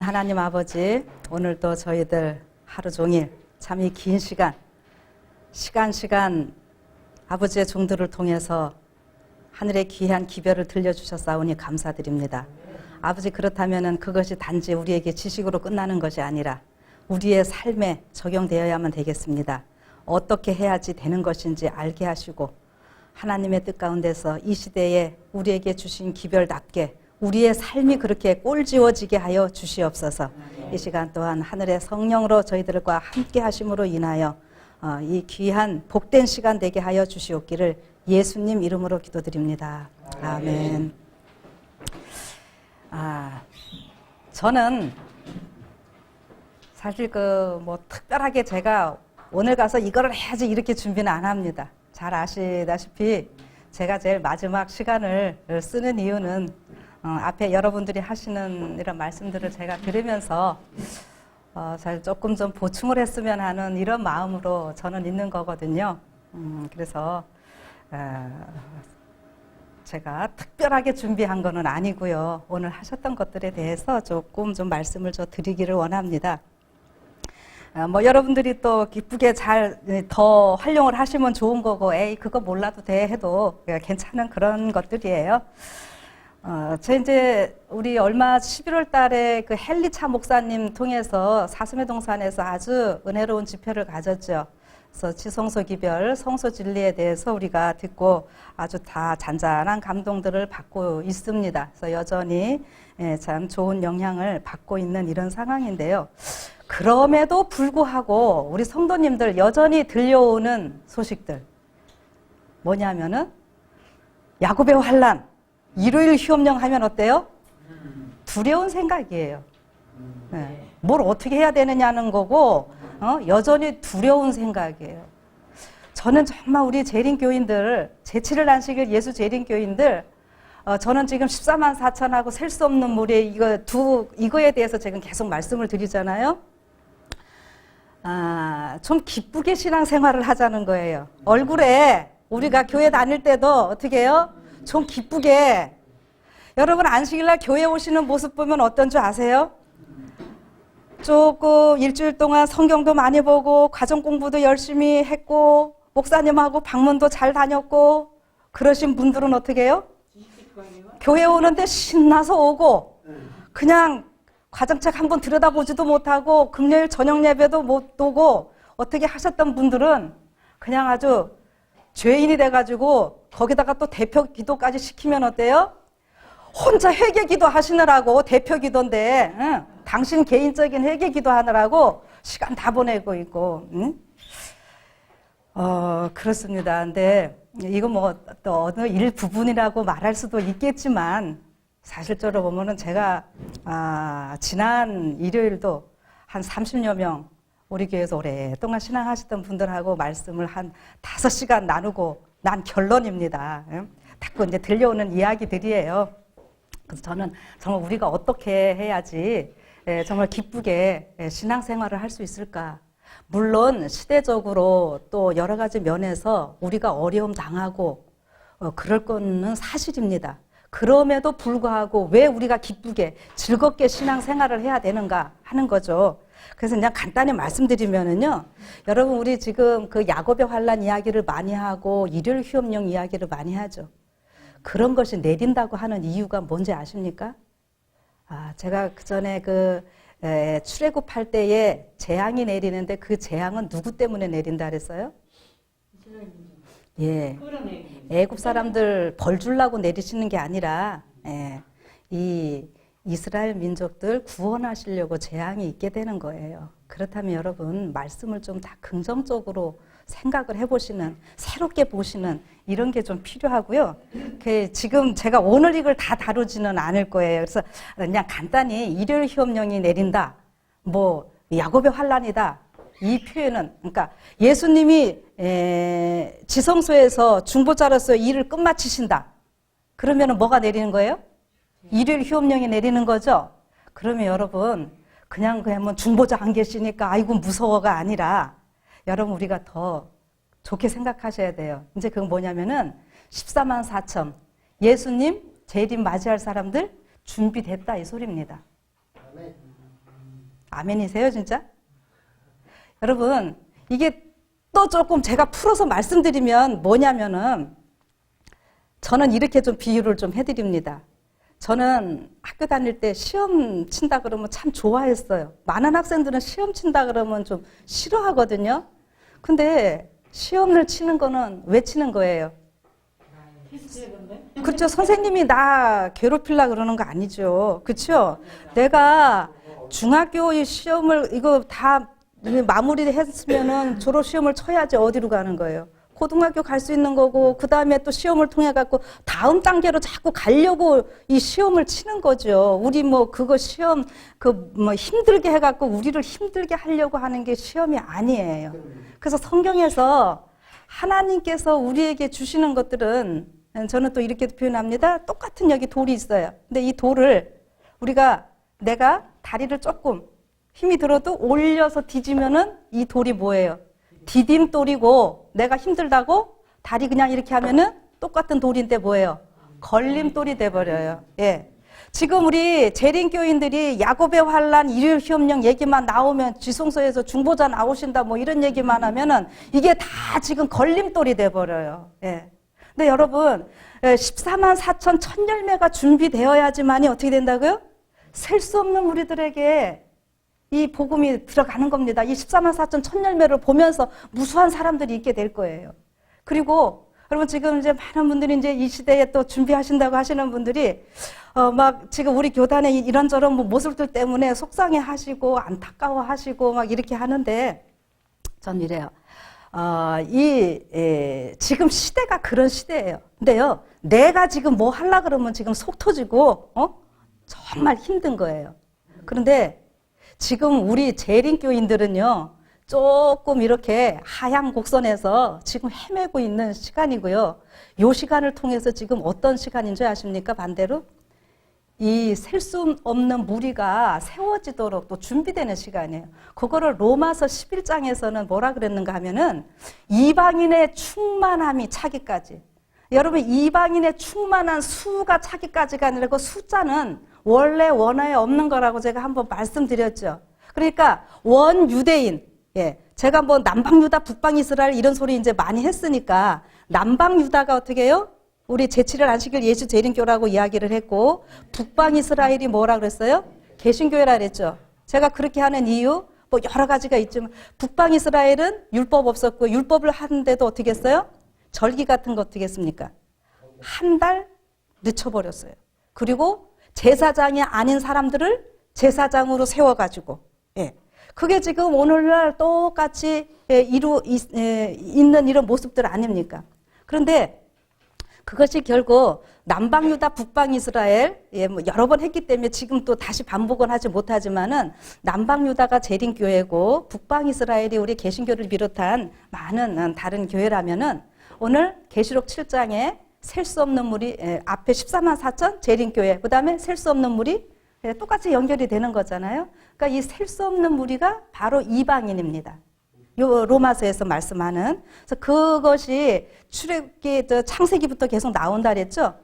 하나님 아버지, 오늘도 저희들 하루 종일 참 이 긴 시간 아버지의 종들을 통해서 하늘의 귀한 기별을 들려주셨사오니 감사드립니다. 아버지, 그렇다면 그것이 단지 우리에게 지식으로 끝나는 것이 아니라 우리의 삶에 적용되어야만 되겠습니다. 어떻게 해야지 되는 것인지 알게 하시고 하나님의 뜻 가운데서 이 시대에 우리에게 주신 기별답게 우리의 삶이 그렇게 꼴지워지게 하여 주시옵소서. 이 시간 또한 하늘의 성령으로 저희들과 함께 하심으로 인하여 이 귀한 복된 시간 되게 하여 주시옵기를 예수님 이름으로 기도드립니다. 아멘. 저는 사실 특별하게 제가 오늘 가서 이거를 해야지 이렇게 준비는 안 합니다. 잘 아시다시피 제가 제일 마지막 시간을 쓰는 이유는 앞에 여러분들이 하시는 이런 말씀들을 제가 들으면서 잘 조금 좀 보충을 했으면 하는 이런 마음으로 저는 있는 거거든요. 그래서 제가 특별하게 준비한 거는 아니고요. 오늘 하셨던 것들에 대해서 조금 좀 말씀을 드리기를 원합니다. 여러분들이 또 기쁘게 잘 더 활용을 하시면 좋은 거고, 에이, 그거 몰라도 돼 해도 괜찮은 그런 것들이에요. 이제 우리 얼마 11월 달에 그 헨리차 목사님 통해서 사슴의 동산에서 아주 은혜로운 집회를 가졌죠. 그래서 지성소 기별, 성소 진리에 대해서 우리가 듣고 아주 다 잔잔한 감동들을 받고 있습니다. 그래서 여전히 참 좋은 영향을 받고 있는 이런 상황인데요. 그럼에도 불구하고 우리 성도님들 여전히 들려오는 소식들 뭐냐면은 야곱의 환난, 일요일 휴업령 하면 어때요? 두려운 생각이에요. 네. 뭘 어떻게 해야 되느냐는 거고 여전히 두려운 생각이에요. 저는 정말 우리 재림교인들, 제7일 안식일 예수 재림교인들, 저는 지금 14만 4천하고 셀 수 없는 무리 이거에 대해서 지금 계속 말씀을 드리잖아요. 좀 기쁘게 신앙생활을 하자는 거예요. 얼굴에 우리가 교회 다닐 때도 어떻게 해요? 좀 기쁘게. 여러분 안식일날 교회 오시는 모습 보면 어떤 줄 아세요? 조금 일주일 동안 성경도 많이 보고 가정 공부도 열심히 했고 목사님하고 방문도 잘 다녔고 그러신 분들은 어떻게 해요? 교회 오는데 신나서 오고 그냥 과정책 한번 들여다보지도 못하고 금요일 저녁 예배도 못 오고 어떻게 하셨던 분들은 그냥 아주 죄인이 돼가지고 거기다가 또 대표 기도까지 시키면 어때요? 혼자 회개 기도 하시느라고 대표 기도인데 당신 개인적인 회개 기도 하느라고 시간 다 보내고 있고 그렇습니다. 근데 이거 또 어느 일부분이라고 말할 수도 있겠지만 사실적으로 보면은 제가 지난 일요일도 한 30여 명 우리 교회에서 오랫동안 신앙하셨던 분들하고 말씀을 한 5시간 나누고 난 결론입니다. 자꾸 이제 들려오는 이야기들이에요. 그래서 저는 정말 우리가 어떻게 해야지 정말 기쁘게 신앙생활을 할 수 있을까? 물론 시대적으로 또 여러 가지 면에서 우리가 어려움 당하고 그럴 거는 사실입니다. 그럼에도 불구하고 왜 우리가 기쁘게 즐겁게 신앙생활을 해야 되는가 하는 거죠. 그래서 그냥 간단히 말씀드리면은요, 여러분 우리 지금 그 야곱의 환난 이야기를 많이 하고 일요일 휴업령 이야기를 많이 하죠. 그런 것이 내린다고 하는 이유가 뭔지 아십니까? 제가 그 전에 출애굽할 때에 재앙이 내리는데 그 재앙은 누구 때문에 내린다 그랬어요? 예. 애굽 사람들 벌 주려고 내리시는 게 아니라 이 이스라엘 민족들 구원하시려고 재앙이 있게 되는 거예요. 그렇다면 여러분 말씀을 좀 다 긍정적으로 생각을 해보시는, 새롭게 보시는 이런 게 좀 필요하고요. 지금 제가 오늘 이걸 다 다루지는 않을 거예요. 그래서 그냥 간단히 일요일 휴업령이 내린다, 야곱의 환난이다, 이 표현은 그러니까 예수님이 지성소에서 중보자로서 일을 끝마치신다. 그러면 뭐가 내리는 거예요? 일요일 휴업령이 내리는 거죠. 그러면 여러분 그냥 중보자 안 계시니까 아이고 무서워가 아니라 여러분 우리가 더 좋게 생각하셔야 돼요. 이제 그건 뭐냐면은 14만 4천 예수님 재림 맞이할 사람들 준비됐다 이 소리입니다. 아멘이세요, 진짜? 여러분, 이게 또 조금 제가 풀어서 말씀드리면 뭐냐면은 저는 이렇게 좀 비유를 좀 해드립니다. 저는 학교 다닐 때 시험 친다 그러면 참 좋아했어요. 많은 학생들은 시험 친다 그러면 좀 싫어하거든요. 근데 시험을 치는 거는 왜 치는 거예요? 그렇죠. 선생님이 나 괴롭히려고 그러는 거 아니죠. 그렇죠. 내가 중학교 시험을 이거 다 마무리했으면은 졸업 시험을 쳐야지 어디로 가는 거예요. 고등학교 갈 수 있는 거고 그 다음에 또 시험을 통해 갖고 다음 단계로 자꾸 가려고 이 시험을 치는 거죠. 우리 뭐 그거 시험 그 뭐 힘들게 해갖고 우리를 힘들게 하려고 하는 게 시험이 아니에요. 그래서 성경에서 하나님께서 우리에게 주시는 것들은 저는 또 이렇게 표현합니다. 똑같은 여기 돌이 있어요. 근데 이 돌을 내가 다리를 조금 힘이 들어도 올려서 뒤지면은 이 돌이 뭐예요? 디딤돌이고 내가 힘들다고 다리 그냥 이렇게 하면은 똑같은 돌인데 뭐예요? 걸림돌이 돼버려요. 예. 지금 우리 재림교인들이 야곱의 환란, 일일 시험령 얘기만 나오면 지성소에서 중보자 나오신다 뭐 이런 얘기만 하면은 이게 다 지금 걸림돌이 돼버려요. 예. 근데 여러분 14만 4천 천 열매가 준비되어야지만이 어떻게 된다고요? 셀 수 없는 우리들에게 이 복음이 들어가는 겁니다. 이 14만 4천 천 열매를 보면서 무수한 사람들이 있게 될 거예요. 그리고 여러분 지금 이제 많은 분들이 이제 이 시대에 또 준비하신다고 하시는 분들이 막 지금 우리 교단의 이런저런 뭐 모습들 때문에 속상해 하시고 안타까워 하시고 막 이렇게 하는데 전 이래요. 지금 시대가 그런 시대예요. 근데요, 내가 지금 뭐 하려 그러면 지금 속 터지고, 정말 힘든 거예요. 그런데 지금 우리 재림교인들은요, 조금 이렇게 하향 곡선에서 지금 헤매고 있는 시간이고요. 이 시간을 통해서 지금 어떤 시간인 줄 아십니까? 반대로? 이 셀 수 없는 무리가 세워지도록 또 준비되는 시간이에요. 그거를 로마서 11장에서는 뭐라 그랬는가 하면은 이방인의 충만함이 차기까지. 여러분 이방인의 충만한 수가 차기까지가 아니라 그 숫자는 원래 원어에 없는 거라고 제가 한번 말씀드렸죠. 그러니까 원유대인, 예, 제가 뭐 남방유다, 북방이스라엘 이런 소리 이제 많이 했으니까 남방유다가 어떻게 해요? 우리 제7일 안식일 예수 재림교라고 이야기를 했고 북방이스라엘이 뭐라 그랬어요? 개신교회라 그랬죠. 제가 그렇게 하는 이유 뭐 여러 가지가 있지만 북방이스라엘은 율법 없었고 율법을 하는데도 어떻게 했어요? 절기 같은 거 어떻게 했습니까? 한 달 늦춰버렸어요. 그리고 제사장이 아닌 사람들을 제사장으로 세워가지고, 예. 그게 지금 오늘날 똑같이 있는 이런 모습들 아닙니까? 그런데 그것이 결국 남방유다, 북방이스라엘, 예, 뭐 여러 번 했기 때문에 지금 또 다시 반복은 하지 못하지만은 남방유다가 재림교회고 북방이스라엘이 우리 개신교를 비롯한 많은 다른 교회라면은 오늘 계시록 7장에 셀 수 없는 물이 앞에 14만 4천 재림교회, 그 다음에 셀 수 없는 물이 똑같이 연결이 되는 거잖아요. 그러니까 이 셀 수 없는 무리가 바로 이방인입니다. 요 로마서에서 말씀하는. 그래서 그것이 출애굽기 창세기부터 계속 나온다 그랬죠.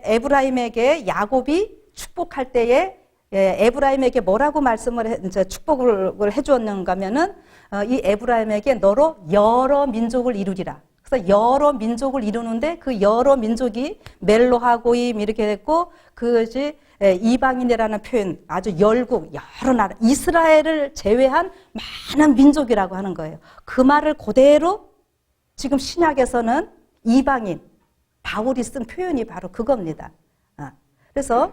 에브라임에게 야곱이 축복할 때에 에브라임에게 뭐라고 축복을 해주었는가 하면은 이 에브라임에게 너로 여러 민족을 이루리라. 그래서 여러 민족을 이루는데 그 여러 민족이 멜로하고임 이렇게 됐고 그것이 이방인이라는 표현 아주 열국 여러 나라 이스라엘을 제외한 많은 민족이라고 하는 거예요. 그 말을 그대로 지금 신약에서는 이방인 바울이 쓴 표현이 바로 그겁니다. 그래서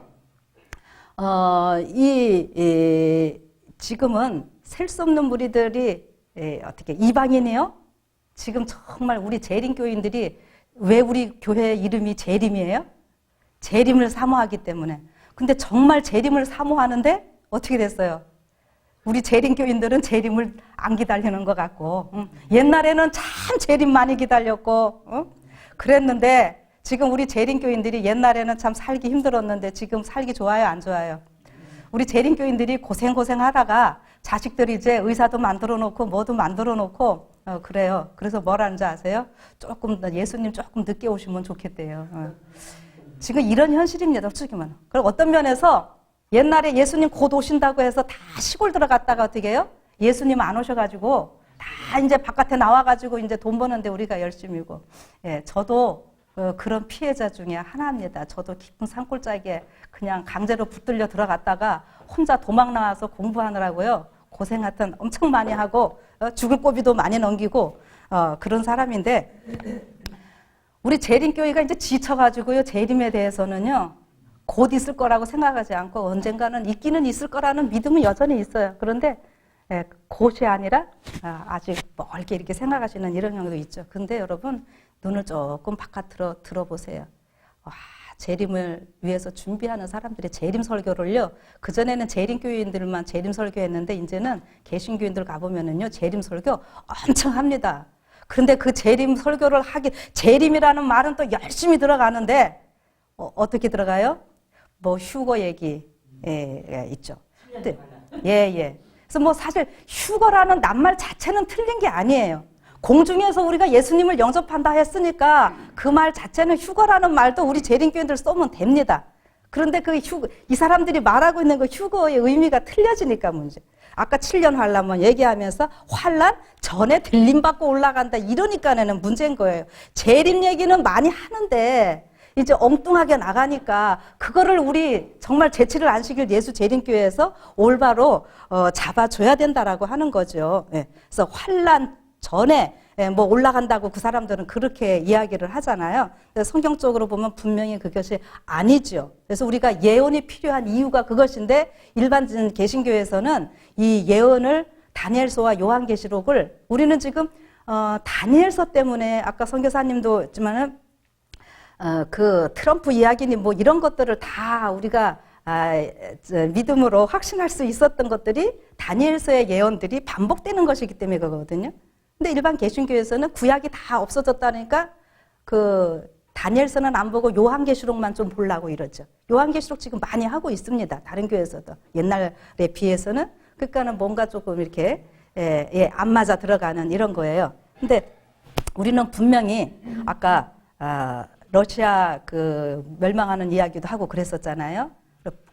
지금은 셀 수 없는 무리들이 어떻게 이방인이요? 지금 정말 우리 재림교인들이 왜 우리 교회 이름이 재림이에요? 재림을 사모하기 때문에. 근데 정말 재림을 사모하는데 어떻게 됐어요? 우리 재림교인들은 재림을 안 기다리는 것 같고 옛날에는 참 재림 많이 기다렸고 그랬는데 지금 우리 재림교인들이 옛날에는 참 살기 힘들었는데 지금 살기 좋아요, 안 좋아요? 우리 재림교인들이 고생하다가 자식들이 이제 의사도 만들어 놓고 뭐도 만들어 놓고 그래요. 그래서 뭐라는지 아세요? 예수님 조금 늦게 오시면 좋겠대요. 지금 이런 현실입니다. 솔직히 말하면. 그리고 어떤 면에서 옛날에 예수님 곧 오신다고 해서 다 시골 들어갔다가 어떻게 해요? 예수님 안 오셔가지고 다 이제 바깥에 나와가지고 이제 돈 버는데 우리가 열심히고. 예, 저도 그런 피해자 중에 하나입니다. 저도 깊은 산골짜기에 그냥 강제로 붙들려 들어갔다가 혼자 도망 나와서 공부하느라고요. 고생 하여튼 엄청 많이 하고 죽을 고비도 많이 넘기고 그런 사람인데 우리 재림교회가 이제 지쳐가지고요. 재림에 대해서는요. 곧 있을 거라고 생각하지 않고 언젠가는 있기는 있을 거라는 믿음은 여전히 있어요. 그런데 곧이 아니라 아직 멀게 이렇게 생각하시는 이런 경우도 있죠. 근데 여러분 눈을 조금 바깥으로 들어보세요. 와, 재림을 위해서 준비하는 사람들이 재림 설교를요. 그전에는 재림교인들만 재림 설교했는데 이제는 개신교인들 가보면은요. 재림 설교 엄청 합니다. 그런데 그 재림 설교를 재림이라는 말은 또 열심히 들어가는데 어떻게 들어가요? 뭐 휴거 얘기 있죠. 예. 그래서 뭐 사실 휴거라는 낱말 자체는 틀린 게 아니에요. 공중에서 우리가 예수님을 영접한다 했으니까 그 말 자체는 휴거라는 말도 우리 재림교인들 써면 됩니다. 그런데 이 사람들이 말하고 있는 그 휴거의 의미가 틀려지니까 문제. 아까 7년 환란만 얘기하면서 환란 전에 들림받고 올라간다 이러니까는 문제인 거예요. 재림 얘기는 많이 하는데 이제 엉뚱하게 나가니까 그거를 우리 정말 재치를 안 시킬 예수 재림교회에서 올바로 잡아줘야 된다라고 하는 거죠. 예. 그래서 환란 전에 뭐 올라간다고 그 사람들은 그렇게 이야기를 하잖아요. 성경적으로 보면 분명히 그것이 아니죠. 그래서 우리가 예언이 필요한 이유가 그것인데 일반 개신교에서는 이 예언을 다니엘서와 요한계시록을 우리는 지금 다니엘서 때문에 아까 선교사님도 했지만은 그 트럼프 이야기니 뭐 이런 것들을 다 우리가 믿음으로 확신할 수 있었던 것들이 다니엘서의 예언들이 반복되는 것이기 때문에 그거거든요. 근데 일반 개신교에서는 구약이 다 없어졌다니까 그 다니엘서는 안 보고 요한계시록만 좀 보려고 이러죠. 요한계시록 지금 많이 하고 있습니다. 다른 교회에서도 옛날에 비해서는. 그러니까는 뭔가 조금 이렇게 안 맞아 들어가는 이런 거예요. 근데 우리는 분명히 아까 러시아 그 멸망하는 이야기도 하고 그랬었잖아요.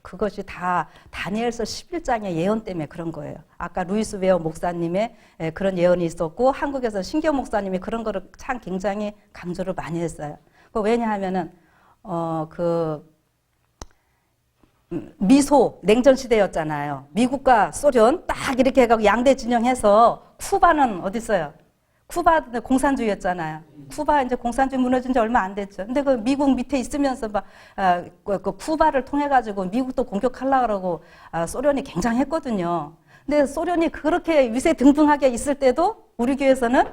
그것이 다 다니엘서 11장의 예언 때문에 그런 거예요. 아까 루이스 웨어 목사님의 그런 예언이 있었고 한국에서 신경 목사님이 그런 거를 참 굉장히 강조를 많이 했어요. 왜냐하면은 미소 냉전 시대였잖아요. 미국과 소련 딱 이렇게 해가지고 양대 진영해서 쿠바는 어디 있어요? 쿠바 공산주의였잖아요. 쿠바 이제 공산주의 무너진 지 얼마 안 됐죠. 근데 그 미국 밑에 있으면서 막 그 쿠바를 통해 가지고 미국도 공격하려고 그러고 소련이 굉장했거든요. 근데 소련이 그렇게 위세등등하게 있을 때도 우리 교회에서는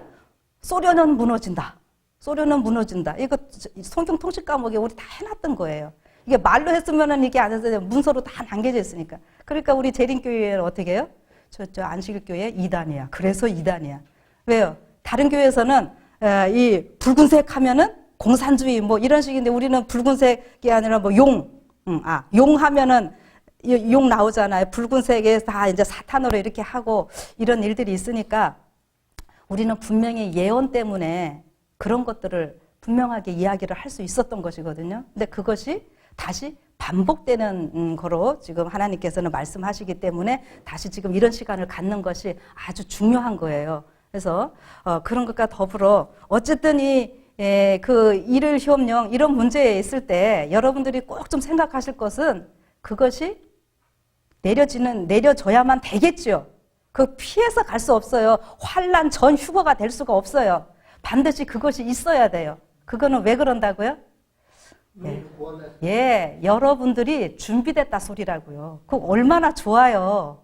소련은 무너진다. 소련은 무너진다. 이거 성경 통식 과목에 우리 다 해놨던 거예요. 이게 말로 했으면은 이게 안 해서 문서로 다 남겨져 있으니까. 그러니까 우리 재림교회는 어떻게 해요? 저 안식일교회 2단이야. 그래서 2단이야. 왜요? 다른 교회에서는 이 붉은색 하면은 공산주의 뭐 이런 식인데 우리는 붉은색이 아니라 뭐 용 하면은 용 나오잖아요. 붉은색에 다 이제 사탄으로 이렇게 하고 이런 일들이 있으니까 우리는 분명히 예언 때문에 그런 것들을 분명하게 이야기를 할 수 있었던 것이거든요. 근데 그것이 다시 반복되는 거로 지금 하나님께서는 말씀하시기 때문에 다시 지금 이런 시간을 갖는 것이 아주 중요한 거예요. 그래서 그런 것과 더불어 어쨌든 그 일을 시험령 이런 문제에 있을 때 여러분들이 꼭 좀 생각하실 것은 그것이 내려져야만 되겠죠. 그 피해서 갈 수 없어요. 환난 전 휴거가 될 수가 없어요. 반드시 그것이 있어야 돼요. 그거는 왜 그런다고요? 여러분들이 준비됐다 소리라고요. 그거 얼마나 좋아요.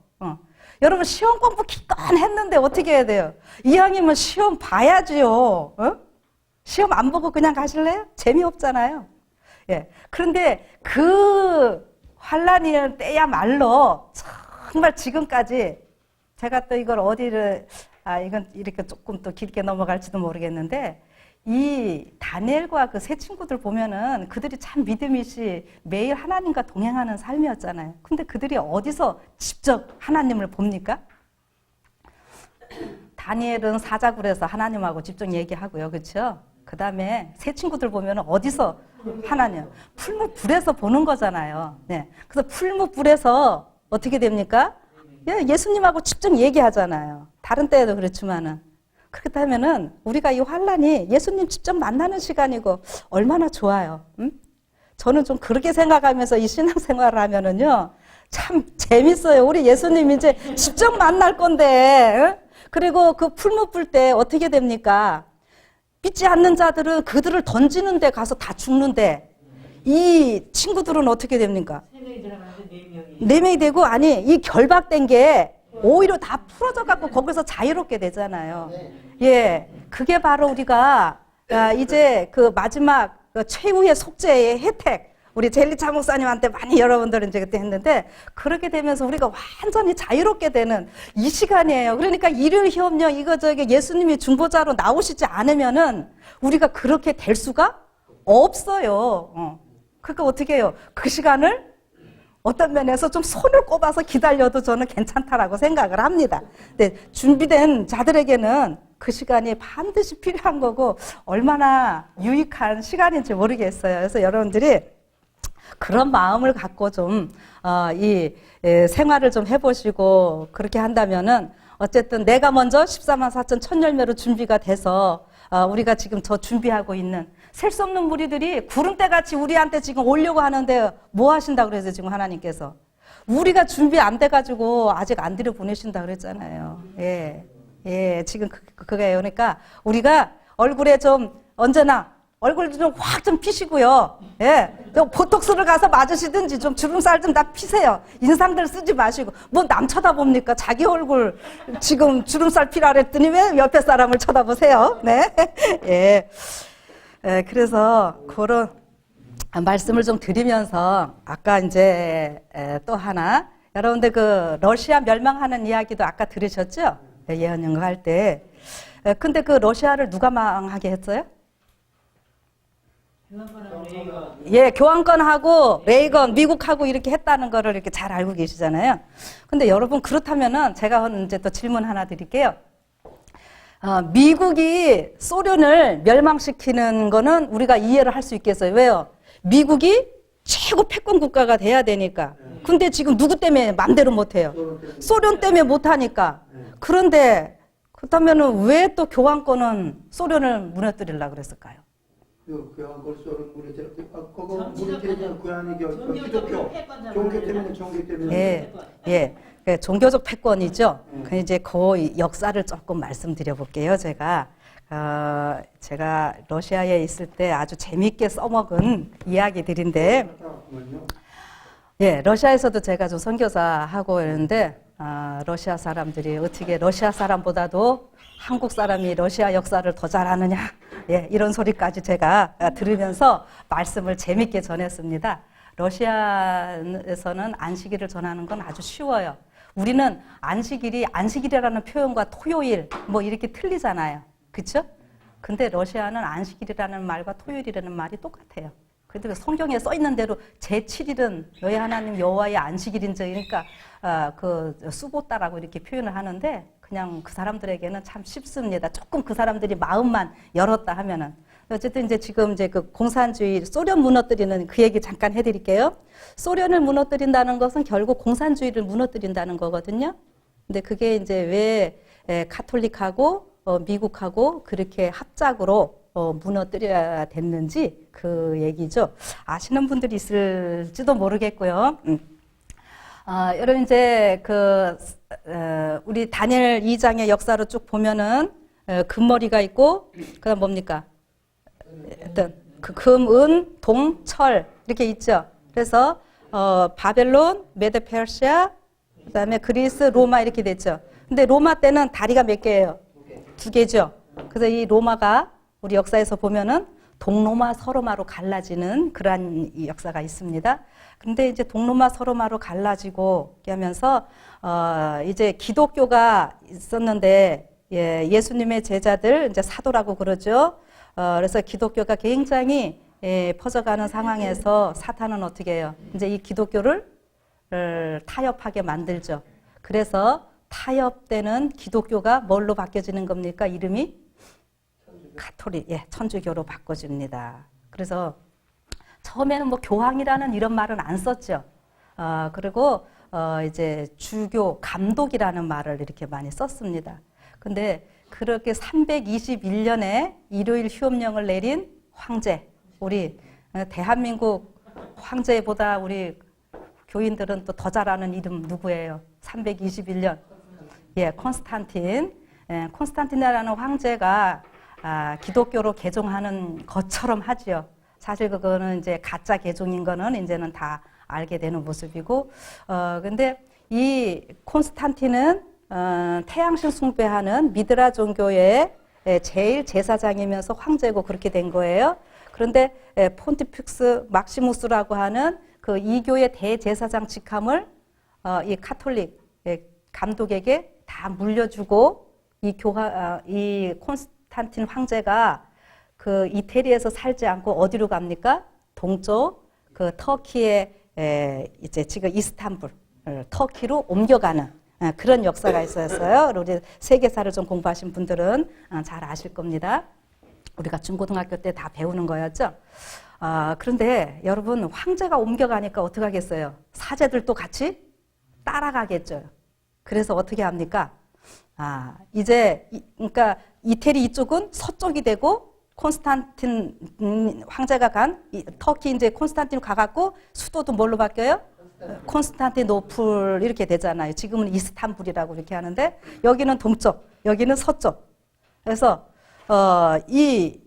여러분 시험 공부 기껏 했는데 어떻게 해야 돼요? 이왕이면 시험 봐야지요. 시험 안 보고 그냥 가실래요? 재미없잖아요. 그런데 그 환란이 때야말로 정말 지금까지 제가 또 이걸 어디를 이건 이렇게 조금 또 길게 넘어갈지도 모르겠는데 이 다니엘과 그 세 친구들 보면은 그들이 참 믿음이시 매일 하나님과 동행하는 삶이었잖아요. 근데 그들이 어디서 직접 하나님을 봅니까? 다니엘은 사자굴에서 하나님하고 직접 얘기하고요. 그렇죠? 그 다음에 새 친구들 보면 어디서 하나냐? 풀무불에서 보는 거잖아요. 네. 그래서 풀무불에서 어떻게 됩니까? 예, 예수님하고 직접 얘기하잖아요. 다른 때에도 그렇지만은. 그렇다면은 우리가 이 환란이 예수님 직접 만나는 시간이고 얼마나 좋아요. 응? 저는 좀 그렇게 생각하면서 이 신앙생활을 하면은요, 참 재밌어요. 우리 예수님 이제 직접 만날 건데, 응? 그리고 그 풀무 불 때 어떻게 됩니까? 믿지 않는 자들은 그들을 던지는 데 가서 다 죽는데, 이 친구들은 어떻게 됩니까? 3명이 들어가는데 4명이. 4명이 되고, 아니, 이 결박된 게 오히려 다 풀어져 갖고 거기서 자유롭게 되잖아요. 예. 그게 바로 우리가, 이제 그 마지막 그 최후의 속죄의 혜택, 우리 젤리차 목사님한테 많이 여러분들은 이제 그때 했는데, 그렇게 되면서 우리가 완전히 자유롭게 되는 이 시간이에요. 그러니까 일요일 협력 이거 저기 예수님이 중보자로 나오시지 않으면은 우리가 그렇게 될 수가 없어요. 그러니까 어떻게 해요? 그 시간을 어떤 면에서 좀 손을 꼽아서 기다려도 저는 괜찮다라고 생각을 합니다. 근데 준비된 자들에게는 그 시간이 반드시 필요한 거고 얼마나 유익한 시간인지 모르겠어요. 그래서 여러분들이 그런 마음을 갖고 좀, 생활을 좀 해보시고 그렇게 한다면은 어쨌든 내가 먼저 14만 4천 천 열매로 준비가 돼서 우리가 지금 저 준비하고 있는 셀 수 없는 무리들이 구름대같이 우리한테 지금 오려고 하는데 뭐 하신다고 그래서 지금 하나님께서 우리가 준비 안 돼가지고 아직 안 들여보내신다 그랬잖아요. 예, 예, 지금 그거예요. 그러니까 우리가 얼굴에 좀 언제나 얼굴 좀 확 좀 피시고요. 예, 좀 보톡스를 가서 맞으시든지 좀 주름살 좀 다 피세요. 인상들 쓰지 마시고 뭐 남 쳐다봅니까? 자기 얼굴 지금 주름살 피라 그랬더니 왜 옆에 사람을 쳐다보세요? 네, 예. 예, 그래서 그런 말씀을 좀 드리면서 아까 이제 또 하나 여러분들 그 러시아 멸망하는 이야기도 아까 들으셨죠? 예언 연구할 때. 근데 그 러시아를 누가 망하게 했어요? 예, 교황권하고 레이건 미국하고 이렇게 했다는 거를 이렇게 잘 알고 계시잖아요. 근데 여러분 그렇다면은 제가 이제 또 질문 하나 드릴게요. 미국이 소련을 멸망시키는 거는 우리가 이해를 할 수 있겠어요. 왜요? 미국이 최고 패권 국가가 돼야 되니까. 근데 지금 누구 때문에 맘대로 못해요? 소련 때문에 못하니까. 그런데 그렇다면 왜 또 교황권은 소련을 무너뜨리려고 그랬을까요? 교황권 소련 무너뜨려. 그거 무너뜨리면 그 안에 기독교 종교 때문에 종교 때문에. 예, 예. 종교적 패권이죠. 그 이제 그 역사를 조금 말씀드려 볼게요. 제가 러시아에 있을 때 아주 재미있게 써먹은 이야기들인데, 예, 러시아에서도 제가 좀 선교사 하고 있는데, 러시아 사람들이 어떻게 러시아 사람보다도 한국 사람이 러시아 역사를 더 잘하느냐, 예, 이런 소리까지 제가 들으면서 말씀을 재미있게 전했습니다. 러시아에서는 안식일을 전하는 건 아주 쉬워요. 우리는 안식일이라는 표현과 토요일 뭐 이렇게 틀리잖아요. 그렇죠? 근데 러시아는 안식일이라는 말과 토요일이라는 말이 똑같아요. 그래도 성경에 써 있는 대로 제7일은 너희 하나님 여호와의 안식일인지니까 그 수보따라고 이렇게 표현을 하는데 그냥 그 사람들에게는 참 쉽습니다. 조금 그 사람들이 마음만 열었다 하면은. 어쨌든 이제 지금 이제 그 공산주의 소련 무너뜨리는 그 얘기 잠깐 해드릴게요. 소련을 무너뜨린다는 것은 결국 공산주의를 무너뜨린다는 거거든요. 근데 그게 이제 왜 카톨릭하고 미국하고 그렇게 합작으로 무너뜨려야 됐는지 그 얘기죠. 아시는 분들이 있을지도 모르겠고요. 여러분 이제 우리 다니엘 2장의 역사로 쭉 보면은 금머리가 있고 그다음 뭡니까? 어떤 그 금, 은, 동, 철 이렇게 있죠. 그래서 바벨론, 메데 페르시아, 그다음에 그리스, 로마 이렇게 됐죠. 근데 로마 때는 다리가 몇 개예요? 2개죠. 그래서 이 로마가 우리 역사에서 보면은 동로마, 서로마로 갈라지는 그러한 역사가 있습니다. 근데 이제 동로마, 서로마로 갈라지고 이렇게 하면서 이제 기독교가 있었는데 예수님의 제자들 이제 사도라고 그러죠. 그래서 기독교가 굉장히 퍼져가는 상황에서 사탄은 어떻게 해요? 이제 이 기독교를 타협하게 만들죠. 그래서 타협되는 기독교가 뭘로 바뀌어지는 겁니까? 이름이? 가톨릭, 예, 천주교로 바꿔줍니다. 그래서 처음에는 뭐 교황이라는 이런 말은 안 썼죠. 그리고 이제 주교 감독이라는 말을 이렇게 많이 썼습니다. 근데 그렇게 321년에 일요일 휴업령을 내린 황제, 우리 대한민국 황제보다 우리 교인들은 또 더 잘 아는 이름 누구예요? 321년. 예, 콘스탄틴. 예, 콘스탄틴이라는 황제가 기독교로 개종하는 것처럼 하지요. 사실 그거는 이제 가짜 개종인 거는 이제는 다 알게 되는 모습이고, 근데 이 콘스탄틴은 태양신 숭배하는 미드라 종교의 제일 제사장이면서 황제고 그렇게 된 거예요. 그런데 폰티픽스 막시무스라고 하는 그 이교의 대제사장 직함을 이 카톨릭 감독에게 다 물려주고 이 콘스탄틴 황제가 그 이태리에서 살지 않고 어디로 갑니까? 동쪽 그 터키의 이제 지금 이스탄불 터키로 옮겨가는 그런 역사가 있었어요. 우리 세계사를 좀 공부하신 분들은 잘 아실 겁니다. 우리가 중고등학교 때 다 배우는 거였죠. 그런데 여러분 황제가 옮겨가니까 어떻게 하겠어요? 사제들도 같이 따라가겠죠. 그래서 어떻게 합니까? 이제 그러니까 이태리 이쪽은 서쪽이 되고 콘스탄틴 황제가 간 터키 이제 콘스탄틴 가갖고 수도도 뭘로 바뀌어요? 콘스탄티노플 이렇게 되잖아요. 지금은 이스탄불이라고 이렇게 하는데 여기는 동쪽, 여기는 서쪽. 그래서 이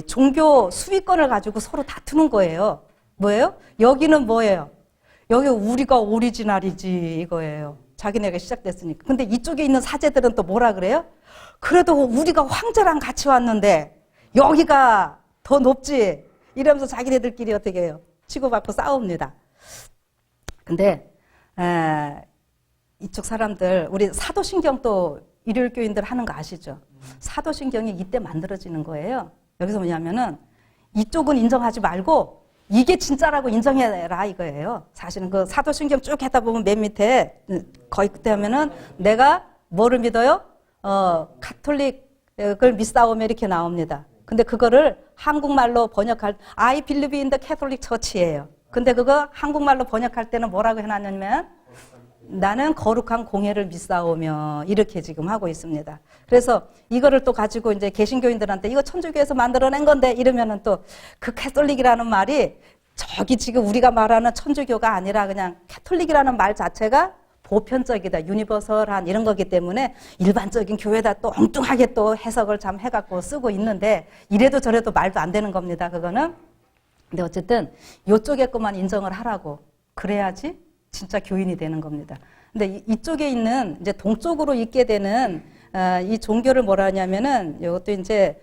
종교 수비권을 가지고 서로 다투는 거예요. 뭐예요? 여기는 뭐예요? 여기 우리가 오리지널이지 이거예요. 자기네가 시작됐으니까. 근데 이쪽에 있는 사제들은 또 뭐라 그래요? 그래도 우리가 황제랑 같이 왔는데 여기가 더 높지. 이러면서 자기네들끼리 어떻게 해요? 치고받고 싸웁니다. 근데 이쪽 사람들 우리 사도신경도 일요일 교인들 하는 거 아시죠? 사도신경이 이때 만들어지는 거예요. 여기서 뭐냐면은 이쪽은 인정하지 말고 이게 진짜라고 인정해라 이거예요. 사실은 그 사도신경 쭉 하다 보면 맨 밑에 거의 그때 하면은 내가 뭐를 믿어요? 카톨릭을 믿사오며 이렇게 나옵니다. 근데 그거를 한국말로 번역할 I believe in the Catholic Church예요. 근데 그거 한국말로 번역할 때는 뭐라고 해놨냐면 나는 거룩한 공예를 믿사오며 이렇게 지금 하고 있습니다. 그래서 이거를 또 가지고 이제 개신교인들한테 이거 천주교에서 만들어낸 건데 이러면은 또 그 캐톨릭이라는 말이 저기 지금 우리가 말하는 천주교가 아니라 그냥 캐톨릭이라는 말 자체가 보편적이다, 유니버설한 이런 거기 때문에 일반적인 교회다 또 엉뚱하게 또 해석을 참 해갖고 쓰고 있는데 이래도 저래도 말도 안 되는 겁니다. 그거는. 근데 어쨌든 이쪽에 것만 인정을 하라고 그래야지 진짜 교인이 되는 겁니다. 근데 이쪽에 있는 이제 동쪽으로 있게 되는 이 종교를 뭐라 하냐면은 이것도 이제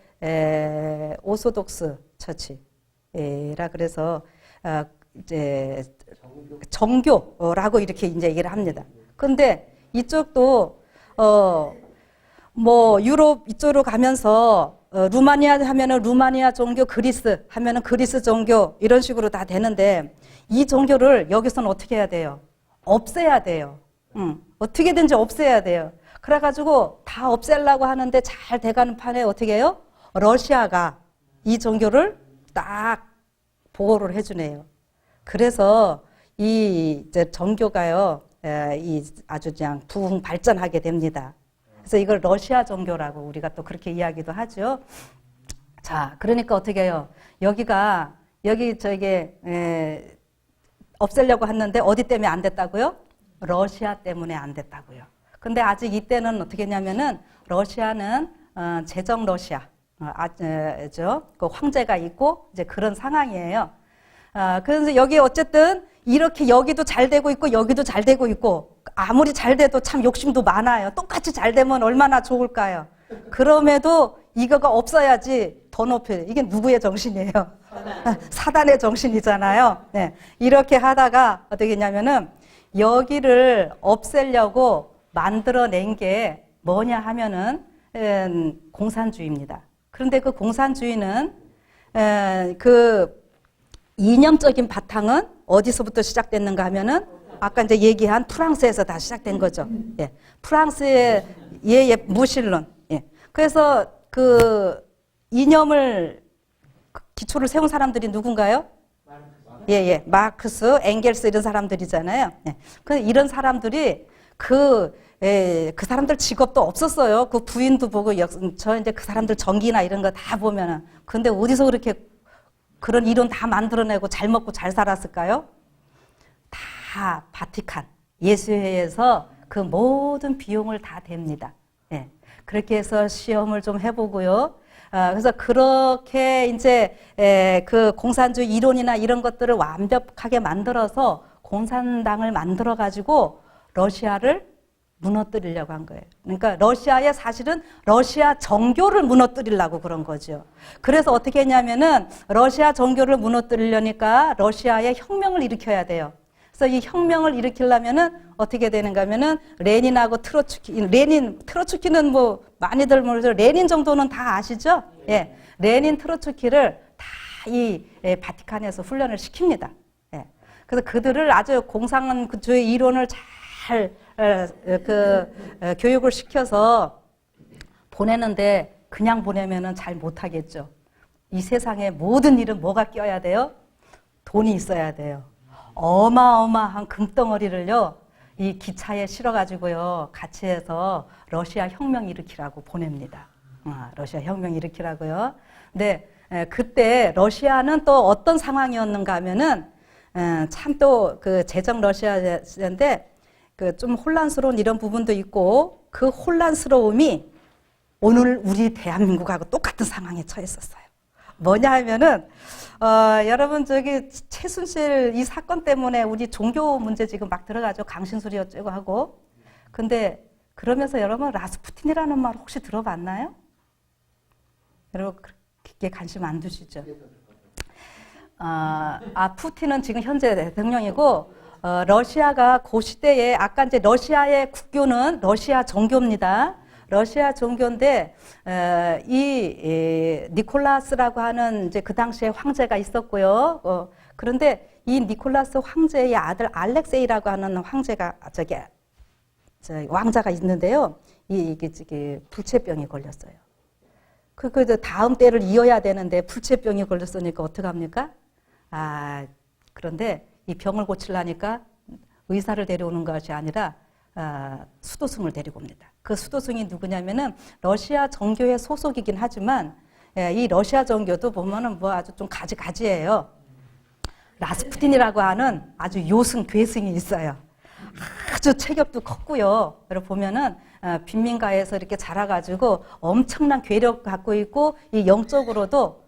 오소독스 처치라 그래서 이제 정교라고 이렇게 이제 얘기를 합니다. 근데 이쪽도 뭐 유럽 이쪽으로 가면서 루마니아 하면은 루마니아 종교, 그리스 하면은 그리스 종교 이런 식으로 다 되는데 이 종교를 여기서는 어떻게 해야 돼요? 없애야 돼요. 어떻게든지 없애야 돼요. 그래가지고 다 없애려고 하는데 잘 돼가는 판에 어떻게 해요? 러시아가 이 종교를 딱 보호를 해주네요. 그래서 이 이제 종교가요, 이 아주 그냥 부흥 발전하게 됩니다. 그래서 이걸 러시아 종교라고 우리가 또 그렇게 이야기도 하죠. 자, 그러니까 어떻게 해요? 여기 저게 없애려고 했는데 어디 때문에 안 됐다고요? 러시아 때문에 안 됐다고요. 근데 아직 이때는 어떻게 했냐면은 러시아는 제정 러시아, 그 황제가 있고 이제 그런 상황이에요. 그래서 여기 어쨌든 이렇게 여기도 잘 되고 있고 여기도 잘 되고 있고 아무리 잘 돼도 참 욕심도 많아요. 똑같이 잘 되면 얼마나 좋을까요? 그럼에도 이거가 없어야지 더 높여요. 이게 누구의 정신이에요? 사단의 정신이잖아요. 네. 이렇게 하다가 어떻게 했냐면은 여기를 없애려고 만들어낸 게 뭐냐 하면은 공산주의입니다. 그런데 그 공산주의는 그 이념적인 바탕은 어디서부터 시작됐는가 하면은 아까 이제 얘기한 프랑스에서 다 시작된 거죠. 예. 프랑스의 무신론. 예. 그래서 그 이념을 기초를 세운 사람들이 누군가요? 예, 마르크스, 엥겔스 이런 사람들이잖아요. 예. 그 이런 사람들이 그 사람들 직업도 없었어요. 그 부인도 보고 저 이제 그 사람들 전기나 이런 거 다 보면은 근데 어디서 그렇게 그런 이론 다 만들어내고 잘 먹고 잘 살았을까요? 다 바티칸 예수회에서 그 모든 비용을 다 댑니다. 예. 그렇게 해서 시험을 좀 해보고요. 그래서 그렇게 이제 그 공산주의 이론이나 이런 것들을 완벽하게 만들어서 공산당을 만들어 가지고 러시아를 무너뜨리려고 한 거예요. 그러니까 러시아에 사실은 러시아 정교를 무너뜨리려고 그런 거죠. 그래서 어떻게 했냐면은 러시아 정교를 무너뜨리려니까 러시아에 혁명을 일으켜야 돼요. 그래서 이 혁명을 일으키려면은 어떻게 되는가 하면은 레닌하고 트로츠키는 뭐 많이들 모르죠. 레닌 정도는 다 아시죠? 예. 레닌 트로츠키를 다 이 바티칸에서 훈련을 시킵니다. 예. 그래서 그들을 아주 공산주의 이론을 잘 교육을 시켜서 보내는데 그냥 보내면은 잘 못하겠죠. 이 세상에 모든 일은 뭐가 껴야 돼요? 돈이 있어야 돼요. 어마어마한 금덩어리를요, 이 기차에 실어가지고요, 같이 해서 러시아 혁명 일으키라고 보냅니다. 러시아 혁명 일으키라고요. 근데 그때 러시아는 또 어떤 상황이었는가 하면은 참 또 그 제정 러시아인데 그 좀 혼란스러운 이런 부분도 있고 그 혼란스러움이 오늘 우리 대한민국하고 똑같은 상황에 처했었어요. 뭐냐 하면은 여러분 저기 최순실 이 사건 때문에 우리 종교 문제 지금 막 들어가죠. 강신술이 어쩌고 하고. 근데 그러면서 여러분 라스푸틴이라는 말 혹시 들어봤나요? 여러분 그렇게 관심 안 두시죠? 푸틴은 지금 현재 대통령이고 러시아가 그 시대에 아까 이제 러시아의 국교는 러시아 종교입니다. 러시아 종교인데 이 니콜라스라고 하는 이제 그 당시에 황제가 있었고요. 그런데 이 니콜라스 황제의 아들 알렉세이라고 하는 황제가 저기 왕자가 있는데요. 이게 불체병이 걸렸어요. 그 다음 때를 이어야 되는데 불체병이 걸렸으니까 어떡합니까? 그런데 이 병을 고치려니까 의사를 데려오는 것이 아니라 수도승을 데리고 옵니다. 그 수도승이 누구냐면은 러시아 정교의 소속이긴 하지만 이 러시아 정교도 보면은 뭐 아주 좀 가지가지예요. 라스푸틴이라고 하는 아주 요승 괴승이 있어요. 아주 체격도 컸고요. 여러분 보면은 빈민가에서 이렇게 자라가지고 엄청난 괴력 갖고 있고 이 영적으로도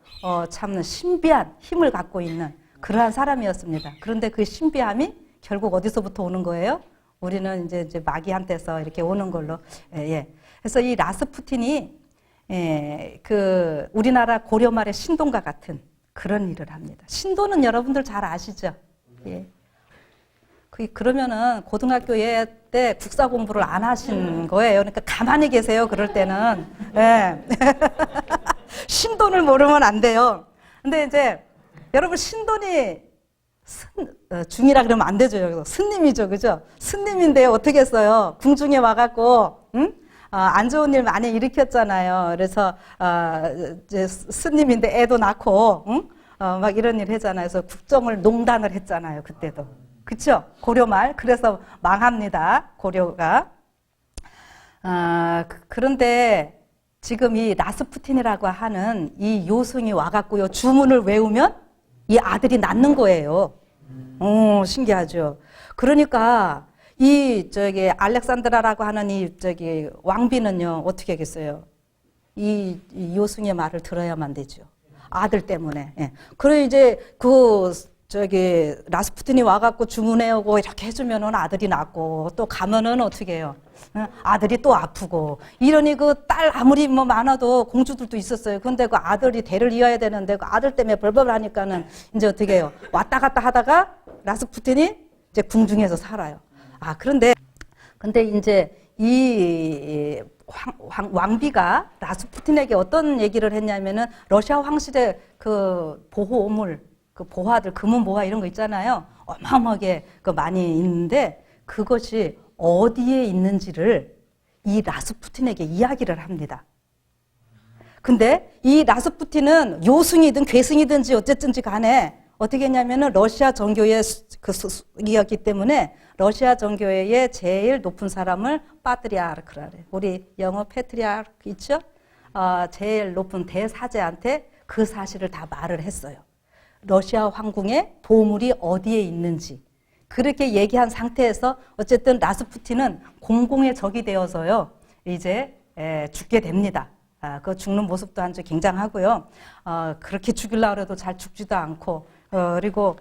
참 신비한 힘을 갖고 있는 그러한 사람이었습니다. 그런데 그 신비함이 결국 어디서부터 오는 거예요? 우리는 이제 마귀한테서 이렇게 오는 걸로. 예. 그래서 이 라스푸틴이 그 우리나라 고려 말의 신돈과 같은 그런 일을 합니다. 신돈은 여러분들 잘 아시죠? 예. 그러면은 고등학교에 때 국사 공부를 안 하신 거예요. 그러니까 가만히 계세요. 그럴 때는. 예. 신돈을 모르면 안 돼요. 근데 이제 여러분 신돈이 중이라 그러면 안 되죠. 스님이죠. 그죠? 스님인데 어떻게 했어요? 궁중에 와갖고, 응? 안 좋은 일 많이 일으켰잖아요. 그래서, 이제 스님인데 애도 낳고, 응? 막 이런 일 했잖아요. 그래서 국정을 농단을 했잖아요. 그때도. 그쵸? 고려말. 그래서 망합니다. 고려가. 그런데 지금 이 라스푸틴이라고 하는 이 요승이 와갖고요. 주문을 외우면 이 아들이 낳는 거예요. 신기하죠. 그러니까 이 알렉산드라라고 하는 이 왕비는요 어떻게 하겠어요? 이 요승의 말을 들어야만 되죠. 아들 때문에. 예. 그래 이제 라스푸틴이 와갖고 주문해오고 이렇게 해주면은 아들이 낳고 또 가면은 어떻게 해요? 아들이 또 아프고 이러니 그 딸 아무리 뭐 많아도 공주들도 있었어요. 근데 그 아들이 대를 이어야 되는데 그 아들 때문에 벌벌 하니까는 이제 어떻게 해요? 왔다 갔다 하다가 라스푸틴이 이제 궁중에서 살아요. 근데 이제 이 왕비가 라스푸틴에게 어떤 얘기를 했냐면은 러시아 황실의 그 보호물 그 보화들, 금은 보화 이런 거 있잖아요. 어마어마하게 많이 있는데 그것이 어디에 있는지를 이 라스푸틴에게 이야기를 합니다. 근데 이 라스푸틴은 요승이든 괴승이든지 어쨌든지 간에 어떻게 했냐면은 러시아 정교의 이었기 때문에 러시아 정교회의 제일 높은 사람을 파트리아르크라래. 우리 영어 페트리아르크 있죠? 제일 높은 대사제한테 그 사실을 다 말을 했어요. 러시아 황궁의 보물이 어디에 있는지. 그렇게 얘기한 상태에서 어쨌든 라스푸틴은 공공의 적이 되어서요. 이제 죽게 됩니다. 그 죽는 모습도 아주 굉장하고요. 그렇게 죽이려고 해도 잘 죽지도 않고 그리고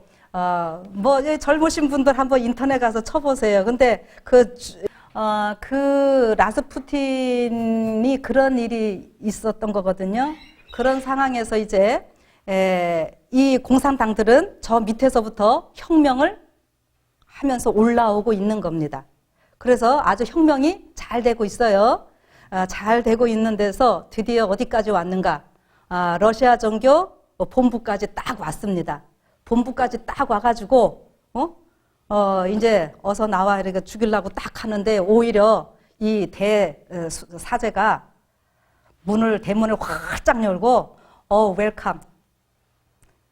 뭐 젊으신 분들 한번 인터넷 가서 쳐보세요. 근데 그 라스푸틴이 그런 일이 있었던 거거든요. 그런 상황에서 이제 이 공산당들은 저 밑에서부터 혁명을 하면서 올라오고 있는 겁니다. 그래서 아주 혁명이 잘 되고 있어요. 잘 되고 있는 데서 드디어 어디까지 왔는가? 러시아 정교 본부까지 딱 왔습니다. 본부까지 딱 와가지고 이제 어서 나와 이렇게 죽이려고 딱 하는데 오히려 이 대사제가 대문을 활짝 열고 웰컴.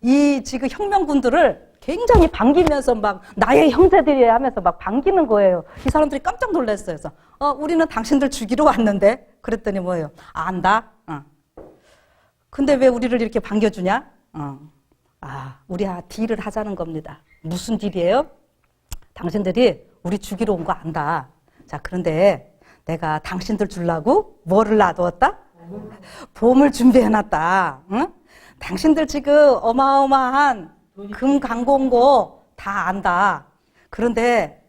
이 지금 혁명군들을 굉장히 반기면서 막 나의 형제들이 하면서 막 반기는 거예요. 이 사람들이 깜짝 놀랐어요. 그래서 우리는 당신들 죽이러 왔는데 그랬더니 뭐예요? 안다. 근데 왜 우리를 이렇게 반겨주냐? 우리 딜을 하자는 겁니다. 무슨 딜이에요? 당신들이 우리 죽이러 온 거 안다. 자, 그런데 내가 당신들 주려고 뭐를 놔두었다? 보물 준비해놨다. 응? 당신들 지금 어마어마한 금강공고 다 안다. 그런데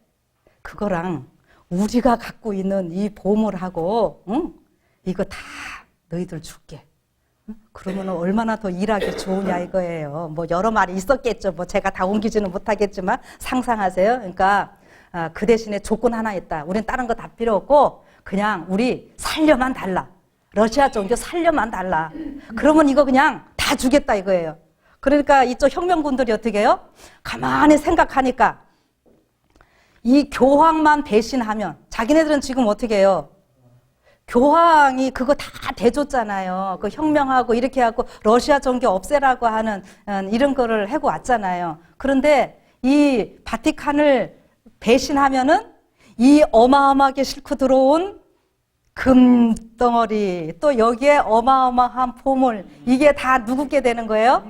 그거랑 우리가 갖고 있는 이 보물하고 이거 다 너희들 줄게. 그러면 얼마나 더 일하기 좋으냐 이거예요. 뭐 여러 말이 있었겠죠. 뭐 제가 다 옮기지는 못하겠지만 상상하세요. 그러니까 그 대신에 조건 하나 있다. 우린 다른 거 다 필요 없고 그냥 우리 살려만 달라. 러시아 정교 살려만 달라. 그러면 이거 그냥 다 주겠다 이거예요. 그러니까 이쪽 혁명군들이 어떻게 해요? 가만히 생각하니까 이 교황만 배신하면 자기네들은 지금 어떻게 해요? 교황이 그거 다 대줬잖아요. 그 혁명하고 이렇게 하고 러시아 정교 없애라고 하는 이런 거를 하고 왔잖아요. 그런데 이 바티칸을 배신하면은 이 어마어마하게 싣고 들어온 금덩어리 또 여기에 어마어마한 보물 이게 다 누구게 되는 거예요?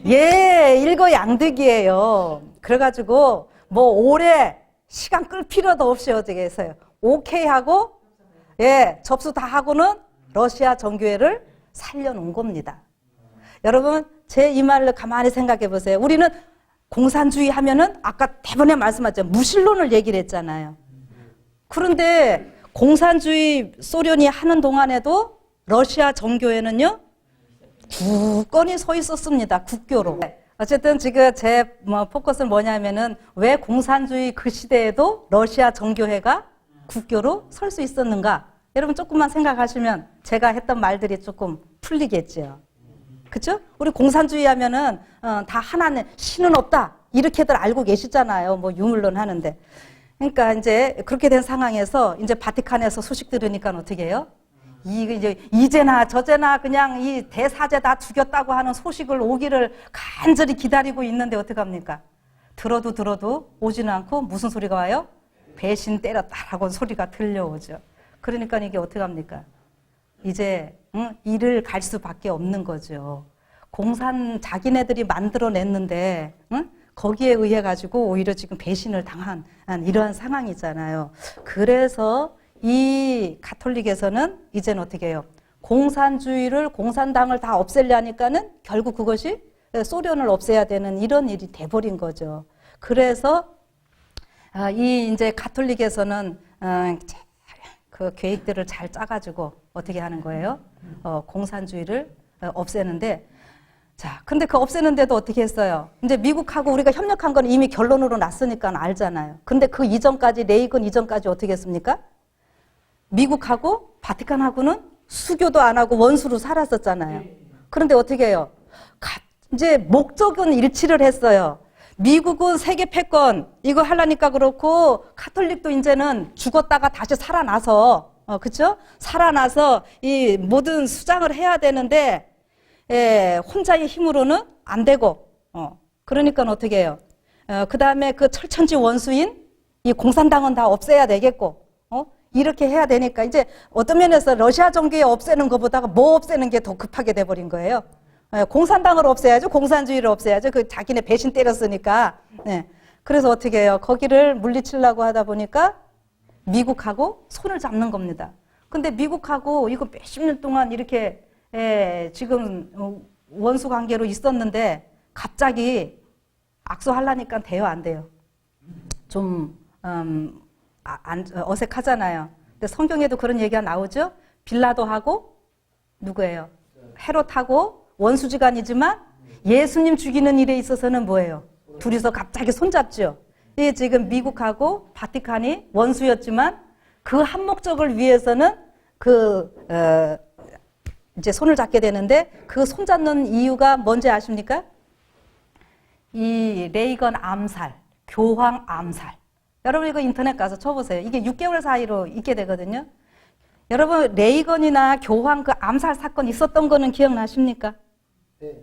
예, 일거양득이에요. 그래가지고 뭐 오래 시간 끌 필요도 없이 어떻게 했어요? 오케이 하고 접수 다 하고는 러시아 정교회를 살려놓은 겁니다. 여러분 제 이 말을 가만히 생각해 보세요. 우리는 공산주의 하면은 아까 대번에 말씀하셨죠. 무신론을 얘기를 했잖아요. 그런데 공산주의 소련이 하는 동안에도 러시아 정교회는요 굳건히 서 있었습니다. 국교로. 어쨌든 지금 제 포커스는 뭐냐면은 왜 공산주의 그 시대에도 러시아 정교회가 국교로 설 수 있었는가? 여러분 조금만 생각하시면 제가 했던 말들이 조금 풀리겠죠. 그렇죠? 우리 공산주의 하면은 다 하나는 신은 없다. 이렇게들 알고 계시잖아요. 뭐 유물론 하는데. 그러니까 이제 그렇게 된 상황에서 이제 바티칸에서 소식 들으니까 어떻게 해요? 이제나 저제나 그냥 이 대사제 다 죽였다고 하는 소식을 오기를 간절히 기다리고 있는데 어떡합니까? 들어도 오지는 않고 무슨 소리가 와요? 배신 때렸다라고 소리가 들려오죠. 그러니까 이게 어떡합니까? 이제 이를 갈 수밖에 없는 거죠. 자기네들이 만들어냈는데 거기에 의해 가지고 오히려 지금 배신을 당한 이러한 상황이잖아요. 그래서 이 가톨릭에서는 이제는 어떻게 해요? 공산당을 다 없애려니까는 결국 그것이 소련을 없애야 되는 이런 일이 돼버린 거죠. 그래서 이 이제 가톨릭에서는 그 계획들을 잘 짜가지고 어떻게 하는 거예요? 공산주의를 없애는데 자, 근데 그 없애는데도 어떻게 했어요? 이제 미국하고 우리가 협력한 건 이미 결론으로 났으니까 알잖아요. 근데 그 이전까지, 레이건 이전까지 어떻게 했습니까? 미국하고 바티칸하고는 수교도 안 하고 원수로 살았었잖아요. 그런데 어떻게 해요? 이제 목적은 일치를 했어요. 미국은 세계 패권 이거 하려니까 그렇고 가톨릭도 이제는 죽었다가 다시 살아나서 그죠? 살아나서 이 모든 수장을 해야 되는데, 혼자의 힘으로는 안 되고, 그러니까 어떻게 해요? 그 다음에 그 철천지 원수인 이 공산당은 다 없애야 되겠고, 이렇게 해야 되니까 이제 어떤 면에서 러시아 종교에 없애는 것보다가 뭐 없애는 게 더 급하게 돼버린 거예요. 공산당을 없애야죠. 공산주의를 없애야죠. 그 자기네 배신 때렸으니까. 네. 그래서 어떻게 해요? 거기를 물리치려고 하다 보니까 미국하고 손을 잡는 겁니다. 근데 미국하고 이거 몇십 년 동안 이렇게 지금 원수 관계로 있었는데 갑자기 악수하려니까 돼요, 안 돼요? 좀 어색하잖아요. 근데 성경에도 그런 얘기가 나오죠. 빌라도하고 누구예요? 헤롯하고 원수지간이지만 예수님 죽이는 일에 있어서는 뭐예요? 둘이서 갑자기 손잡죠. 이게 지금 미국하고 바티칸이 원수였지만 그 한 목적을 위해서는 이제 손을 잡게 되는데 그 손잡는 이유가 뭔지 아십니까? 이 레이건 암살, 교황 암살. 여러분 이거 인터넷 가서 쳐보세요. 이게 6개월 사이로 있게 되거든요. 여러분 레이건이나 교황 그 암살 사건 있었던 거는 기억나십니까? 네.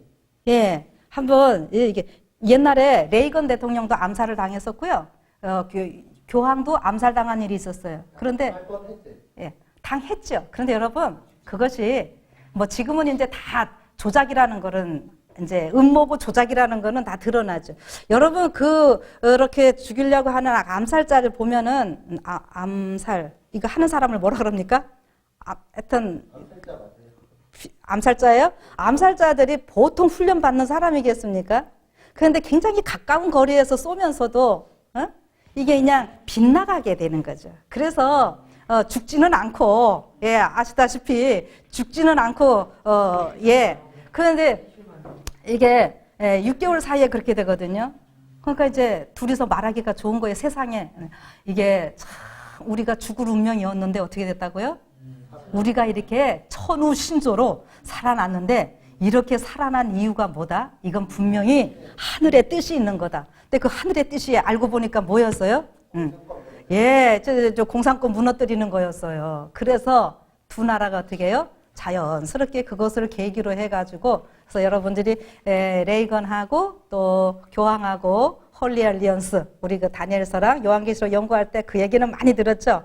예, 한번 이게 옛날에 레이건 대통령도 암살을 당했었고요. 교황도 암살당한 일이 있었어요. 그런데 예, 당했죠. 그런데 여러분 그것이 뭐 지금은 이제 다 조작이라는 거는 이제 음모고 조작이라는 거는 다 드러나죠. 여러분 그렇게 죽이려고 하는 암살자를 보면은 암살 이거 하는 사람을 뭐라 그럽니까? 하여튼 암살자예요? 암살자들이 보통 훈련 받는 사람이겠습니까? 그런데 굉장히 가까운 거리에서 쏘면서도 이게 그냥 빗나가게 되는 거죠. 그래서 죽지는 않고 예 아시다시피 죽지는 않고 예 그런데 이게 6개월 사이에 그렇게 되거든요. 그러니까 이제 둘이서 말하기가 좋은 거예요. 세상에 이게 참 우리가 죽을 운명이었는데 어떻게 됐다고요? 우리가 이렇게 천우신조로 살아났는데 이렇게 살아난 이유가 뭐다? 이건 분명히 하늘의 뜻이 있는 거다. 근데 그 하늘의 뜻이 알고 보니까 뭐였어요? 예, 저 공산권 무너뜨리는 거였어요. 그래서 두 나라가 어떻게 해요? 자연스럽게 그것을 계기로 해가지고 그래서 여러분들이 레이건하고 또 교황하고 홀리 알리언스 우리 그 다니엘서랑 요한계시록 연구할 때 그 얘기는 많이 들었죠.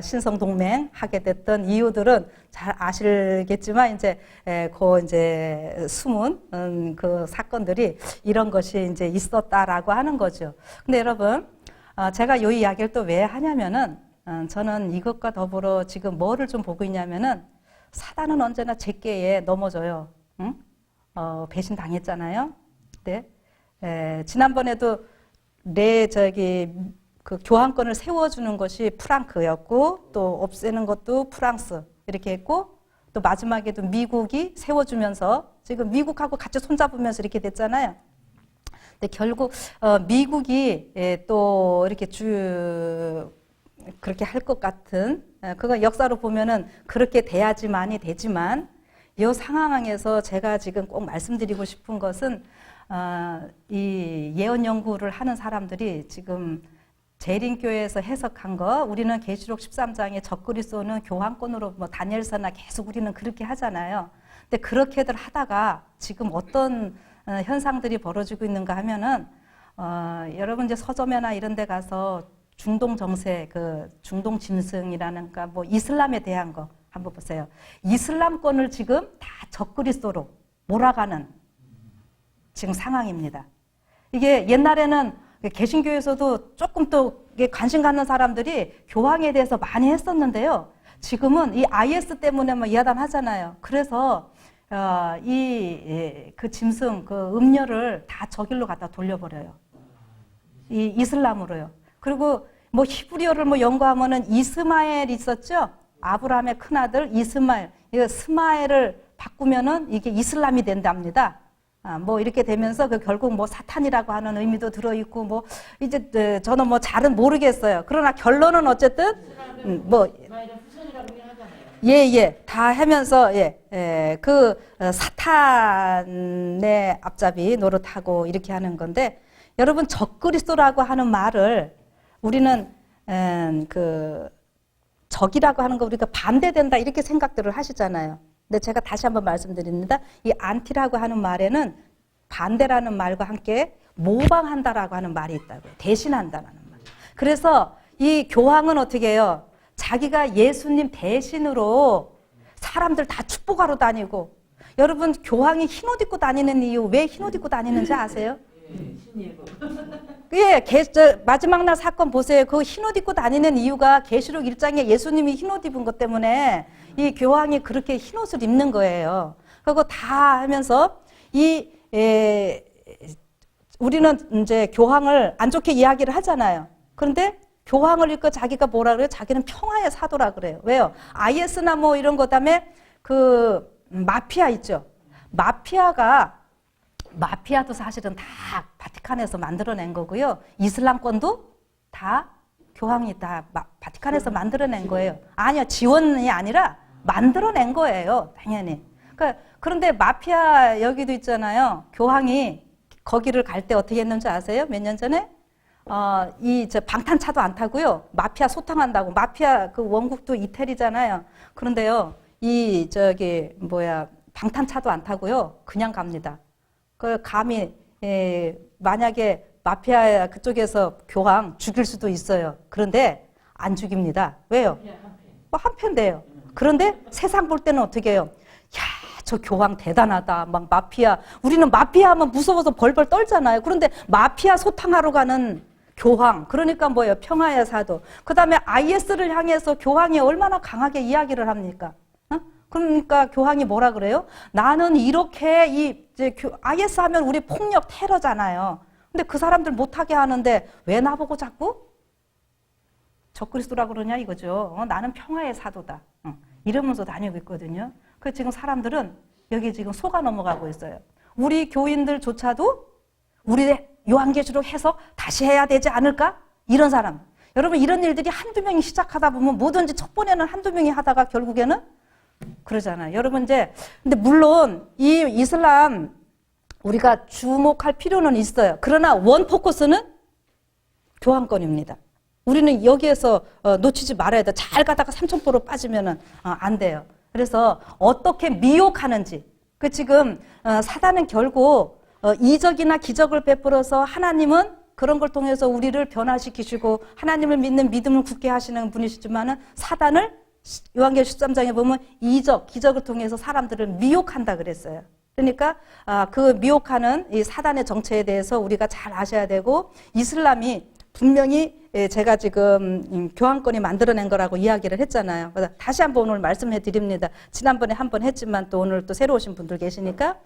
신성 동맹 하게 됐던 이유들은 잘 아시겠지만 이제 이제 숨은 그 사건들이 이런 것이 이제 있었다라고 하는 거죠. 근데 여러분 제가 이 이야기를 또 왜 하냐면은 저는 이것과 더불어 지금 뭐를 좀 보고 있냐면은 사단은 언제나 제께에 넘어져요. 응? 배신 당했잖아요. 네. 지난번에도 그 교환권을 세워주는 것이 프랑크였고 또 없애는 것도 프랑스 이렇게 했고 또 마지막에도 미국이 세워주면서 지금 미국하고 같이 손잡으면서 이렇게 됐잖아요. 근데 결국 미국이 또 이렇게 그렇게 할 것 같은 그건 역사로 보면은 그렇게 돼야지만이 되지만 이 상황에서 제가 지금 꼭 말씀드리고 싶은 것은 이 예언 연구를 하는 사람들이 지금 재림교회에서 해석한 거 우리는 계시록 13장에 적그리스도는 교환권으로 뭐 다니엘서나 계속 우리는 그렇게 하잖아요. 근데 그렇게들 하다가 지금 어떤 현상들이 벌어지고 있는가 하면은 여러분 이제 서점이나 이런 데 가서 중동 정세, 그 중동 짐승이라는 뭐 이슬람에 대한 거 한번 보세요. 이슬람권을 지금 다 적그리스도로 몰아가는 지금 상황입니다. 이게 옛날에는 개신교에서도 조금 또 관심 갖는 사람들이 교황에 대해서 많이 했었는데요. 지금은 이 IS 때문에 막 이야담하잖아요. 그래서 그 짐승, 그 음녀를 다 저길로 갖다 돌려버려요. 이 이슬람으로요. 그리고 뭐 히브리어를 뭐 연구하면은 이스마엘 있었죠? 아브라함의 큰아들 이스마엘. 이 스마엘을 바꾸면은 이게 이슬람이 된답니다. 뭐 이렇게 되면서 그 결국 뭐 사탄이라고 하는 의미도 들어있고 뭐 이제 저는 뭐 잘은 모르겠어요. 그러나 결론은 어쨌든 뭐 예, 다 하면서 그 사탄의 앞잡이 노릇하고 이렇게 하는 건데 여러분 적그리스도라고 하는 말을 우리는 적이라고 하는 거 우리가 반대된다 이렇게 생각들을 하시잖아요. 근데 제가 다시 한번 말씀드립니다. 이 안티라고 하는 말에는 반대라는 말과 함께 모방한다라고 하는 말이 있다고요. 대신한다라는 말. 그래서 이 교황은 어떻게 해요? 자기가 예수님 대신으로 사람들 다 축복하러 다니고, 여러분 교황이 흰옷 입고 다니는 이유, 왜 흰옷 입고 다니는지 아세요? 예, 마지막 날 사건 보세요. 그 흰옷 입고 다니는 이유가 계시록 1장에 예수님이 흰옷 입은 것 때문에 이 교황이 그렇게 흰옷을 입는 거예요. 그리고 다 하면서 우리는 이제 교황을 안 좋게 이야기를 하잖아요. 그런데 교황을 읽고 자기가 뭐라 그래요? 자기는 평화의 사도라 그래요. 왜요? IS나 뭐 이런 것 다음에 그 마피아 있죠. 마피아도 사실은 다 바티칸에서 만들어낸 거고요. 이슬람권도 다 교황이 다 바티칸에서 만들어낸 거예요. 아니요, 지원이 아니라 만들어낸 거예요. 당연히. 그런데 마피아 여기도 있잖아요. 교황이 거기를 갈 때 어떻게 했는지 아세요? 몇 년 전에? 방탄차도 안 타고요. 마피아 소탕한다고. 마피아 그 원국도 이태리잖아요. 그런데요, 방탄차도 안 타고요. 그냥 갑니다. 감히, 만약에 마피아 그쪽에서 교황 죽일 수도 있어요. 그런데 안 죽입니다. 왜요? 한편돼요. 그런데 세상 볼 때는 어떻게 해요? 야, 저 교황 대단하다. 막 마피아. 우리는 마피아 하면 무서워서 벌벌 떨잖아요. 그런데 마피아 소탕하러 가는 교황. 그러니까 뭐예요? 평화의 사도. 그 다음에 IS를 향해서 교황이 얼마나 강하게 이야기를 합니까? 그러니까 교황이 뭐라 그래요? 나는 이렇게 IS 하면 우리 폭력 테러잖아요. 근데 그 사람들 못하게 하는데 왜 나보고 자꾸 적그리스도라 그러냐 이거죠. 나는 평화의 사도다. 이러면서 다니고 있거든요. 그 지금 사람들은 여기 지금 속아 넘어가고 있어요. 우리 교인들조차도 우리 요한계시록 해석 다시 해야 되지 않을까? 이런 사람. 여러분 이런 일들이 한두 명이 시작하다 보면 뭐든지 첫 번에는 한두 명이 하다가 결국에는 그러잖아요. 여러분 근데 물론 이 이슬람 우리가 주목할 필요는 있어요. 그러나 원 포커스는 교황권입니다. 우리는 여기에서 놓치지 말아야 돼. 잘 가다가 삼천포로 빠지면은 안 돼요. 그래서 어떻게 미혹하는지. 지금 사단은 결국 이적이나 기적을 베풀어서 하나님은 그런 걸 통해서 우리를 변화시키시고 하나님을 믿는 믿음을 굳게 하시는 분이시지만은 사단을 요한계시록 13장에 보면 이적, 기적을 통해서 사람들을 미혹한다 그랬어요. 그러니까 그 미혹하는 이 사단의 정체에 대해서 우리가 잘 아셔야 되고, 이슬람이 분명히 제가 지금 교황권이 만들어낸 거라고 이야기를 했잖아요. 그래서 다시 한번 오늘 말씀해 드립니다. 지난번에 한번 했지만 또 오늘 또 새로 오신 분들 계시니까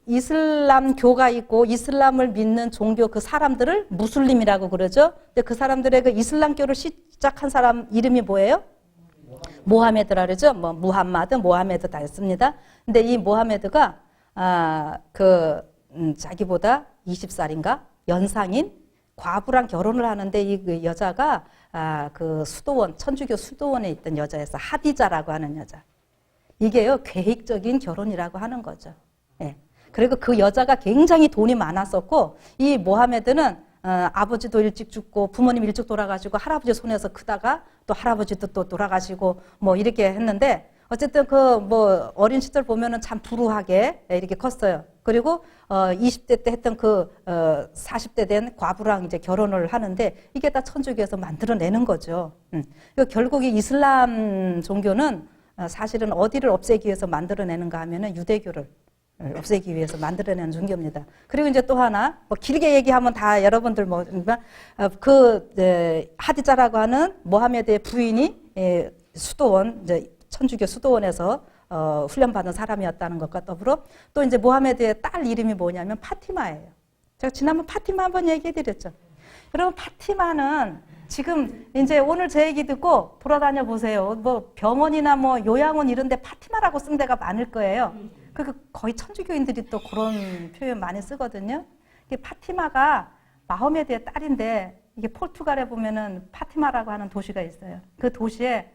이슬람교가 있고 이슬람을 믿는 종교 그 사람들을 무슬림이라고 그러죠. 근데 그 사람들의 그 이슬람교를 시작한 사람 이름이 뭐예요? 모하메드라 그러죠. 모하메드 다 했습니다. 근데 이 모하메드가 자기보다 20살인가 연상인 과부랑 결혼을 하는데 이 여자가 그 수도원, 천주교 수도원에 있던 여자였어. 하디자라고 하는 여자. 이게요, 계획적인 결혼이라고 하는 거죠. 예. 그리고 그 여자가 굉장히 돈이 많았었고, 이 모하메드는 아버지도 일찍 죽고 부모님 일찍 돌아가시고 할아버지 손에서 크다가 또 할아버지도 또 돌아가시고 뭐 이렇게 했는데, 어쨌든 어린 시절 보면은 참 불우하게 이렇게 컸어요. 그리고 20대 때 했던 40대 된 과부랑 이제 결혼을 하는데, 이게 다 천주교에서 만들어내는 거죠. 결국 이 이슬람 종교는 사실은 어디를 없애기 위해서 만들어내는가 하면은 유대교를 없애기 위해서 만들어내는 종교입니다. 그리고 이제 또 하나, 길게 얘기하면 다 여러분들 하디자라고 하는 모하메드의 부인이 수도원, 이제 천주교 수도원에서 훈련받은 사람이었다는 것과 더불어 또 이제 모하메드의 딸 이름이 뭐냐면 파티마예요. 제가 지난번 파티마 한번 얘기해 드렸죠. 여러분, 파티마는 지금 이제 오늘 제 얘기 듣고 돌아다녀 보세요. 병원이나 요양원 이런 데 파티마라고 쓴 데가 많을 거예요. 거의 천주교인들이 또 그런 표현 많이 쓰거든요. 이게 파티마가 마호메드의 딸인데, 이게 포르투갈에 보면은 파티마라고 하는 도시가 있어요. 그 도시에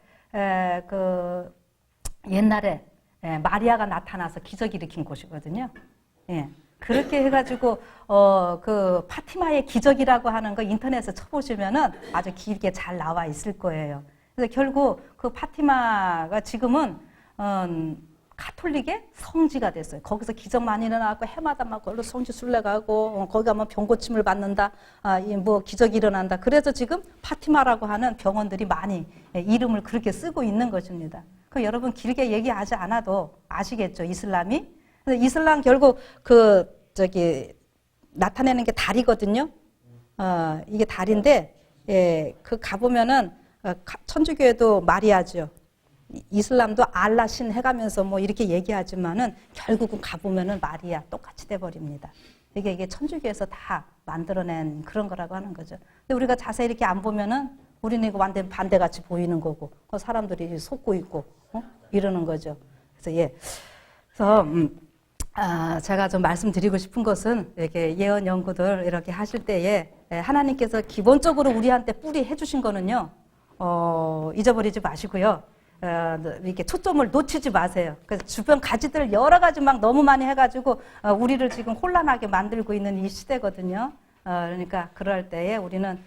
옛날에 마리아가 나타나서 기적 일으킨 곳이거든요. 예. 그렇게 해가지고 그 파티마의 기적이라고 하는 거 인터넷에 쳐보시면은 아주 길게 잘 나와 있을 거예요. 그래서 결국 그 파티마가 지금은 가톨릭의 성지가 됐어요. 거기서 기적 많이 일어나고 해마다 막 걸로 성지 순례가고 거기 가면 병고침을 받는다, 뭐 기적이 일어난다. 그래서 지금 파티마라고 하는 병원들이 많이 이름을 그렇게 쓰고 있는 것입니다. 그 여러분 길게 얘기하지 않아도 아시겠죠, 이슬람이? 근데 이슬람 결국 나타내는 게 달이거든요. 이게 달인데, 예, 그 가보면은 천주교에도 마리아죠. 이슬람도 알라 신 해가면서 뭐 이렇게 얘기하지만은 결국은 가보면은 마리아 똑같이 돼버립니다. 이게 천주교에서 다 만들어낸 그런 거라고 하는 거죠. 근데 우리가 자세히 이렇게 안 보면은 우리는 이거 완전 반대같이 보이는 거고, 그 사람들이 속고 있고, 이러는 거죠. 그래서 예. 그래서, 제가 좀 말씀드리고 싶은 것은 이렇게 예언 연구들 이렇게 하실 때에 하나님께서 기본적으로 우리한테 뿌리 해주신 거는요, 잊어버리지 마시고요. 이렇게 초점을 놓치지 마세요. 그래서 주변 가지들 여러 가지 막 너무 많이 해가지고 우리를 지금 혼란하게 만들고 있는 이 시대거든요. 그러니까 그럴 때에 우리는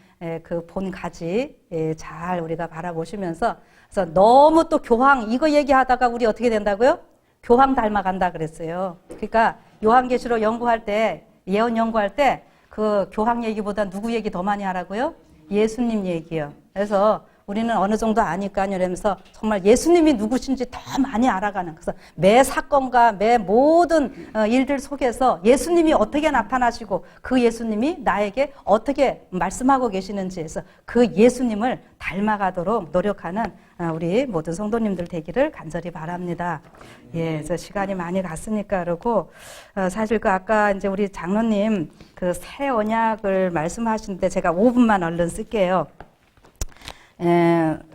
그 본 가지 잘 우리가 바라보시면서, 그래서 너무 또 교황 이거 얘기하다가 우리 어떻게 된다고요? 교황 닮아간다 그랬어요. 그러니까 요한계시록 연구할 때, 예언 연구할 때 그 교황 얘기보다 누구 얘기 더 많이 하라고요? 예수님 얘기요. 그래서 우리는 어느 정도 아니까요. 이러면서 정말 예수님이 누구신지 더 많이 알아가는. 그래서 매 사건과 매 모든 일들 속에서 예수님이 어떻게 나타나시고 그 예수님이 나에게 어떻게 말씀하고 계시는지 해서 그 예수님을 닮아가도록 노력하는 우리 모든 성도님들 되기를 간절히 바랍니다. 예, 그래서 시간이 많이 갔으니까 그러고 사실 그 아까 이제 우리 장로님 그 새 언약을 말씀하시는데 제가 5분만 얼른 쓸게요.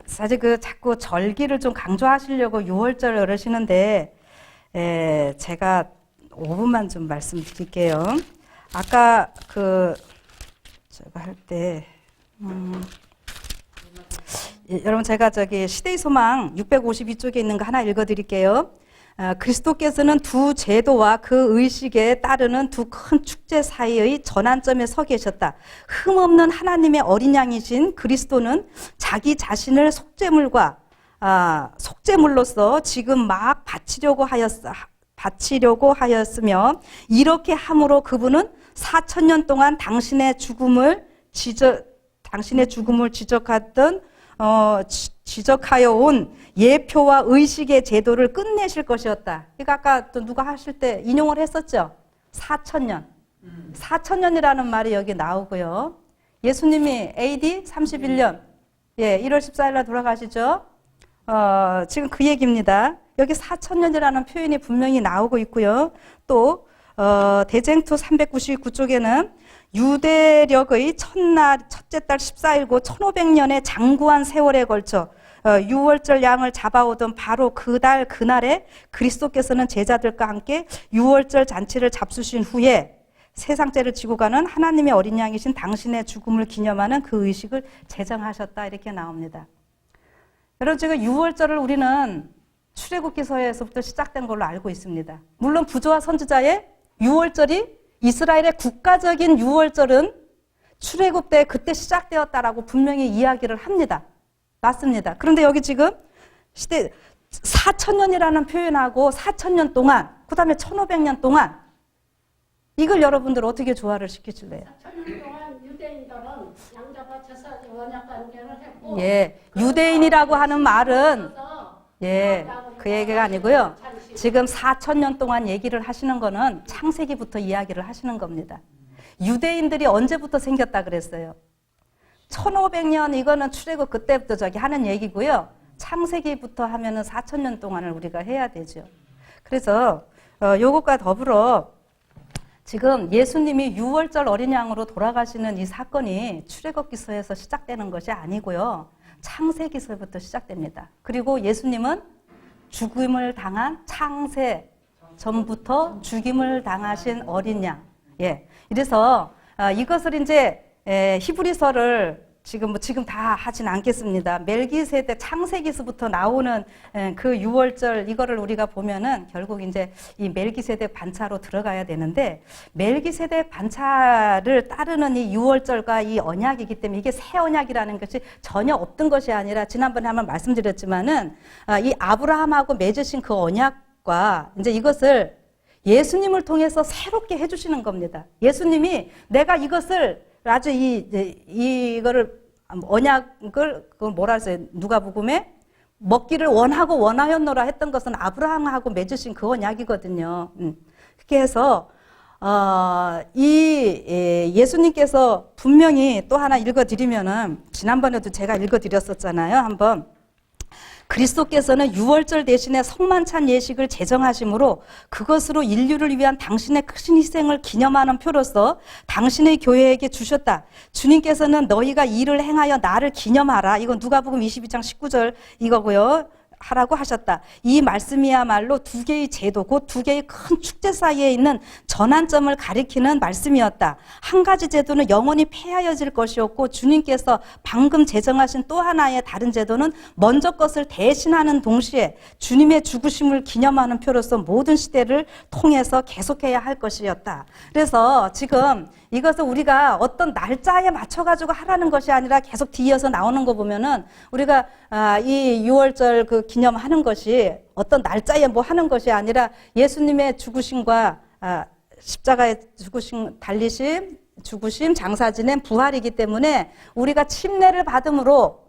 사실 그 자꾸 절기를 좀 강조하시려고 6월절 그러시는데, 제가 5분만 좀 말씀드릴게요. 아까 제가 할 때, 여러분 제가 시대의 소망 652쪽에 있는 거 하나 읽어드릴게요. 그리스도께서는 두 제도와 그 의식에 따르는 두 큰 축제 사이의 전환점에 서 계셨다. 흠없는 하나님의 어린 양이신 그리스도는 자기 자신을 속죄물로서 지금 막 바치려고 하였으며, 이렇게 함으로 그분은 4,000년 동안 당신의 죽음을 지적하여 온 예표와 의식의 제도를 끝내실 것이었다. 그러니까 아까 또 누가 하실 때 인용을 했었죠. 4,000년. 4,000년이라는 말이 여기 나오고요. 예수님이 AD 31년, 1월 14일 날 돌아가시죠. 지금 그 얘기입니다. 여기 4,000년이라는 표현이 분명히 나오고 있고요. 또 대쟁투 399쪽에는 유대력의 첫째 달 14일고 1500년의 장구한 세월에 걸쳐 6월절 양을 잡아오던 바로 그날에 그리스도께서는 제자들과 함께 6월절 잔치를 잡수신 후에 세상죄를 지고 가는 하나님의 어린 양이신 당신의 죽음을 기념하는 그 의식을 제정하셨다, 이렇게 나옵니다. 여러분, 지금 6월절을 우리는 출애굽기서에서부터 시작된 걸로 알고 있습니다. 물론 부조와 선지자의 6월절이 이스라엘의 국가적인 6월절은 출애굽 때 그때 시작되었다라고 분명히 이야기를 합니다. 맞습니다. 그런데 여기 지금 시대 4,000년이라는 표현하고 4,000년 동안, 그 다음에 1,500년 동안, 이걸 여러분들 어떻게 조화를 시키실래요? 4,000년 동안 유대인들은 양자가 제사 언약 관계를 했고, 유대인이라고 하는 말은 그 얘기가 아니고요. 지금 4,000년 동안 얘기를 하시는 거는 창세기부터 이야기를 하시는 겁니다. 유대인들이 언제부터 생겼다 그랬어요? 1500년, 이거는 출애굽 그때부터 하는 얘기고요. 창세기부터 하면은 4,000년 동안을 우리가 해야 되죠. 그래서 요것과 더불어 지금 예수님이 6월절 어린 양으로 돌아가시는 이 사건이 출애굽기서에서 시작되는 것이 아니고요. 창세기서부터 시작됩니다. 그리고 예수님은 죽음을 당한 창세 전부터 죽임을 당하신 어린 양. 이래서 이것을 이제 히브리서를 지금 다 하진 않겠습니다. 멜기세덱 창세기서부터 나오는 그 유월절 이거를 우리가 보면은 결국 이제 이 멜기세덱 반차로 들어가야 되는데 멜기세덱 반차를 따르는 이 유월절과 이 언약이기 때문에 이게 새 언약이라는 것이 전혀 없던 것이 아니라 지난번에 한번 말씀드렸지만은 이 아브라함하고 맺으신 그 언약과 이제 이것을 예수님을 통해서 새롭게 해주시는 겁니다. 예수님이 내가 이것을 아주 이거를 언약을 그걸 뭐라 했어요? 누가복음에 먹기를 원하고 원하였노라 했던 것은 아브라함하고 맺으신 그 언약이거든요. 그렇게 해서 이 예수님께서 분명히 또 하나 읽어드리면은 지난번에도 제가 읽어드렸었잖아요. 한번. 그리스도께서는 유월절 대신에 성만찬 예식을 제정하심으로 그것으로 인류를 위한 당신의 크신 희생을 기념하는 표로서 당신의 교회에게 주셨다. 주님께서는 너희가 이를 행하여 나를 기념하라. 이건 누가복음 22장 19절 이거고요. 하라고 하셨다. 이 말씀이야말로 두 개의 제도, 곧 두 개의 큰 축제 사이에 있는 전환점을 가리키는 말씀이었다. 한 가지 제도는 영원히 폐하여질 것이었고 주님께서 방금 제정하신 또 하나의 다른 제도는 먼저 것을 대신하는 동시에 주님의 죽으심을 기념하는 표로서 모든 시대를 통해서 계속해야 할 것이었다. 그래서 지금 이것을 우리가 어떤 날짜에 맞춰가지고 하라는 것이 아니라 계속 뒤이어서 나오는 거 보면은 우리가 이 6월절 그 기념하는 것이 어떤 날짜에 뭐 하는 것이 아니라 예수님의 죽으심과 십자가의 죽으심, 달리심, 죽으심, 장사 지낸 부활이기 때문에 우리가 침례를 받음으로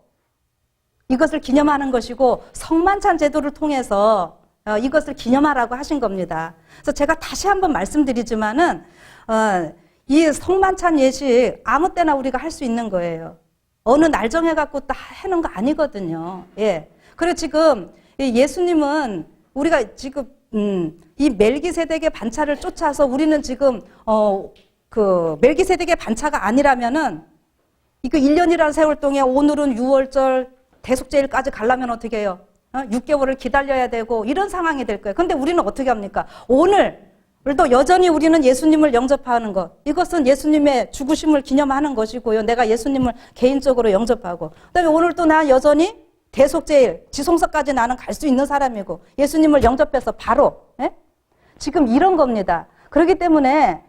이것을 기념하는 것이고 성만찬 제도를 통해서 이것을 기념하라고 하신 겁니다. 그래서 제가 다시 한번 말씀드리지만은 이 성만찬 예식 아무 때나 우리가 할 수 있는 거예요. 어느 날 정해갖고 딱 해놓은 거 아니거든요. 예. 그리고 지금 예수님은 우리가 지금 이 멜기세덱의 반차를 쫓아서 우리는 지금 그 멜기세덱의 반차가 아니라면은 이거 1년이라는 세월 동안 오늘은 6월절 대속제일까지 가려면 어떻게 해요? 6개월을 기다려야 되고 이런 상황이 될 거예요. 근데 우리는 어떻게 합니까? 오늘도 여전히 우리는 예수님을 영접하는 것. 이것은 예수님의 죽으심을 기념하는 것이고요. 내가 예수님을 개인적으로 영접하고. 그다음에 오늘 또 나 여전히 대속제일, 지성소까지 나는 갈 수 있는 사람이고 예수님을 영접해서 바로 지금 이런 겁니다. 그렇기 때문에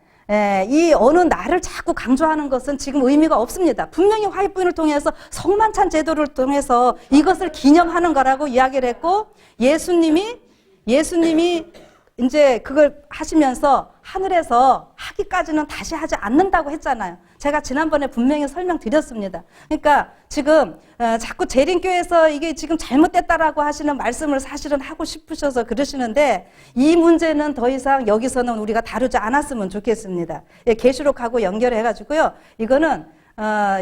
이 어느 날을 자꾸 강조하는 것은 지금 의미가 없습니다. 분명히 화이트부인을 통해서 성만찬 제도를 통해서 이것을 기념하는 거라고 이야기를 했고 예수님이 이제 그걸 하시면서 하늘에서 하기까지는 다시 하지 않는다고 했잖아요. 제가 지난번에 분명히 설명드렸습니다. 그러니까 지금 자꾸 재림교회에서 이게 지금 잘못됐다라고 하시는 말씀을 사실은 하고 싶으셔서 그러시는데 이 문제는 더 이상 여기서는 우리가 다루지 않았으면 좋겠습니다. 예, 계시록하고 연결해가지고요. 이거는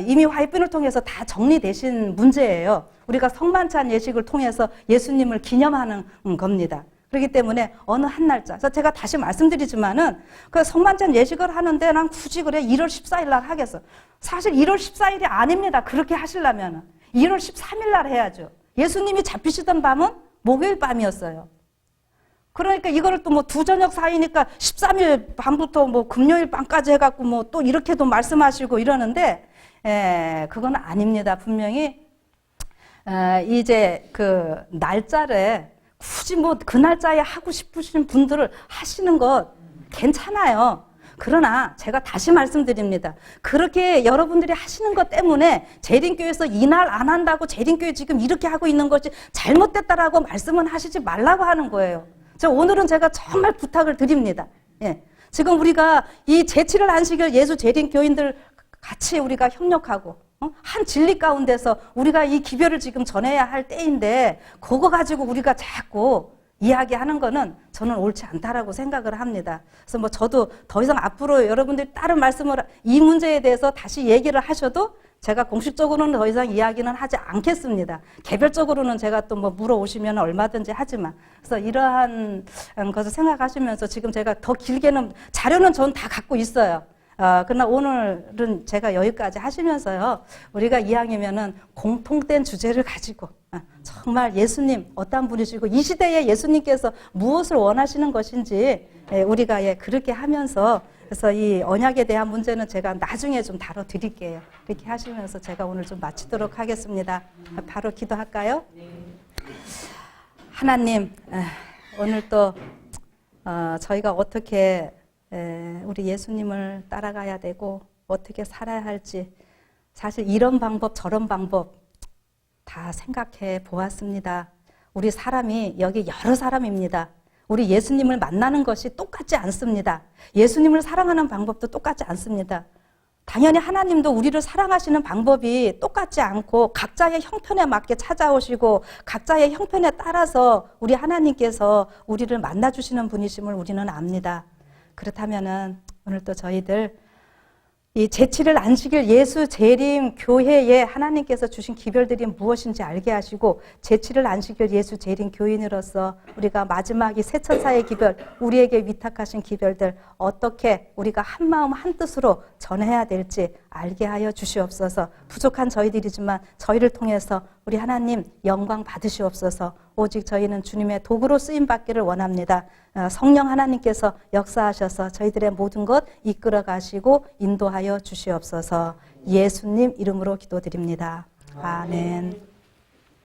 이미 화이트부인을 통해서 다 정리되신 문제예요. 우리가 성만찬 예식을 통해서 예수님을 기념하는 겁니다. 그렇기 때문에 어느 한 날짜. 그래서 제가 다시 말씀드리지만은 그 성만찬 예식을 하는데 난 굳이 그래 1월 14일 날 하겠어. 사실 1월 14일이 아닙니다. 그렇게 하시려면은 1월 13일 날 해야죠. 예수님이 잡히시던 밤은 목요일 밤이었어요. 그러니까 이거를 또 뭐 두 저녁 사이니까 13일 밤부터 뭐 금요일 밤까지 해갖고 뭐 또 이렇게도 말씀하시고 이러는데 그건 아닙니다. 분명히 이제 그 날짜를 굳이 뭐 그 날짜에 하고 싶으신 분들을 하시는 것 괜찮아요. 그러나 제가 다시 말씀드립니다. 그렇게 여러분들이 하시는 것 때문에 재림교회에서 이날 안 한다고 재림교회 지금 이렇게 하고 있는 것이 잘못됐다라고 말씀은 하시지 말라고 하는 거예요. 오늘은 제가 정말 부탁을 드립니다. 예. 지금 우리가 이 제7일 안식일 예수 재림교인들 같이 우리가 협력하고 한 진리 가운데서 우리가 이 기별을 지금 전해야 할 때인데 그거 가지고 우리가 자꾸 이야기하는 거는 저는 옳지 않다라고 생각을 합니다. 그래서 뭐 저도 더 이상 앞으로 여러분들이 다른 말씀을 이 문제에 대해서 다시 얘기를 하셔도 제가 공식적으로는 더 이상 이야기는 하지 않겠습니다. 개별적으로는 제가 또 뭐 물어오시면 얼마든지 하지만 그래서 이러한 것을 생각하시면서 지금 제가 더 길게는 자료는 전 다 갖고 있어요. 그러나 오늘은 제가 여기까지 하시면서요. 우리가 이왕이면은 공통된 주제를 가지고 정말 예수님 어떤 분이시고 이 시대에 예수님께서 무엇을 원하시는 것인지 우리가 그렇게 하면서 그래서 이 언약에 대한 문제는 제가 나중에 좀 다뤄드릴게요. 이렇게 하시면서 제가 오늘 좀 마치도록 하겠습니다. 바로 기도할까요? 하나님, 오늘 또 저희가 어떻게 우리 예수님을 따라가야 되고 어떻게 살아야 할지 사실 이런 방법 저런 방법 다 생각해 보았습니다. 우리 사람이 여기 여러 사람입니다. 우리 예수님을 만나는 것이 똑같지 않습니다. 예수님을 사랑하는 방법도 똑같지 않습니다. 당연히 하나님도 우리를 사랑하시는 방법이 똑같지 않고 각자의 형편에 맞게 찾아오시고 각자의 형편에 따라서 우리 하나님께서 우리를 만나주시는 분이심을 우리는 압니다. 그렇다면은 오늘 또 저희들 이 제7일 안식일 예수 재림 교회에 하나님께서 주신 기별들이 무엇인지 알게 하시고 제7일 안식일 예수 재림 교인으로서 우리가 마지막 이 새천사의 기별 우리에게 위탁하신 기별들 어떻게 우리가 한마음 한뜻으로 전해야 될지 알게 하여 주시옵소서. 부족한 저희들이지만 저희를 통해서 우리 하나님 영광 받으시옵소서. 오직 저희는 주님의 도구로 쓰임받기를 원합니다. 성령 하나님께서 역사하셔서 저희들의 모든 것 이끌어 가시고 인도하여 주시옵소서. 예수님 이름으로 기도드립니다. 아멘.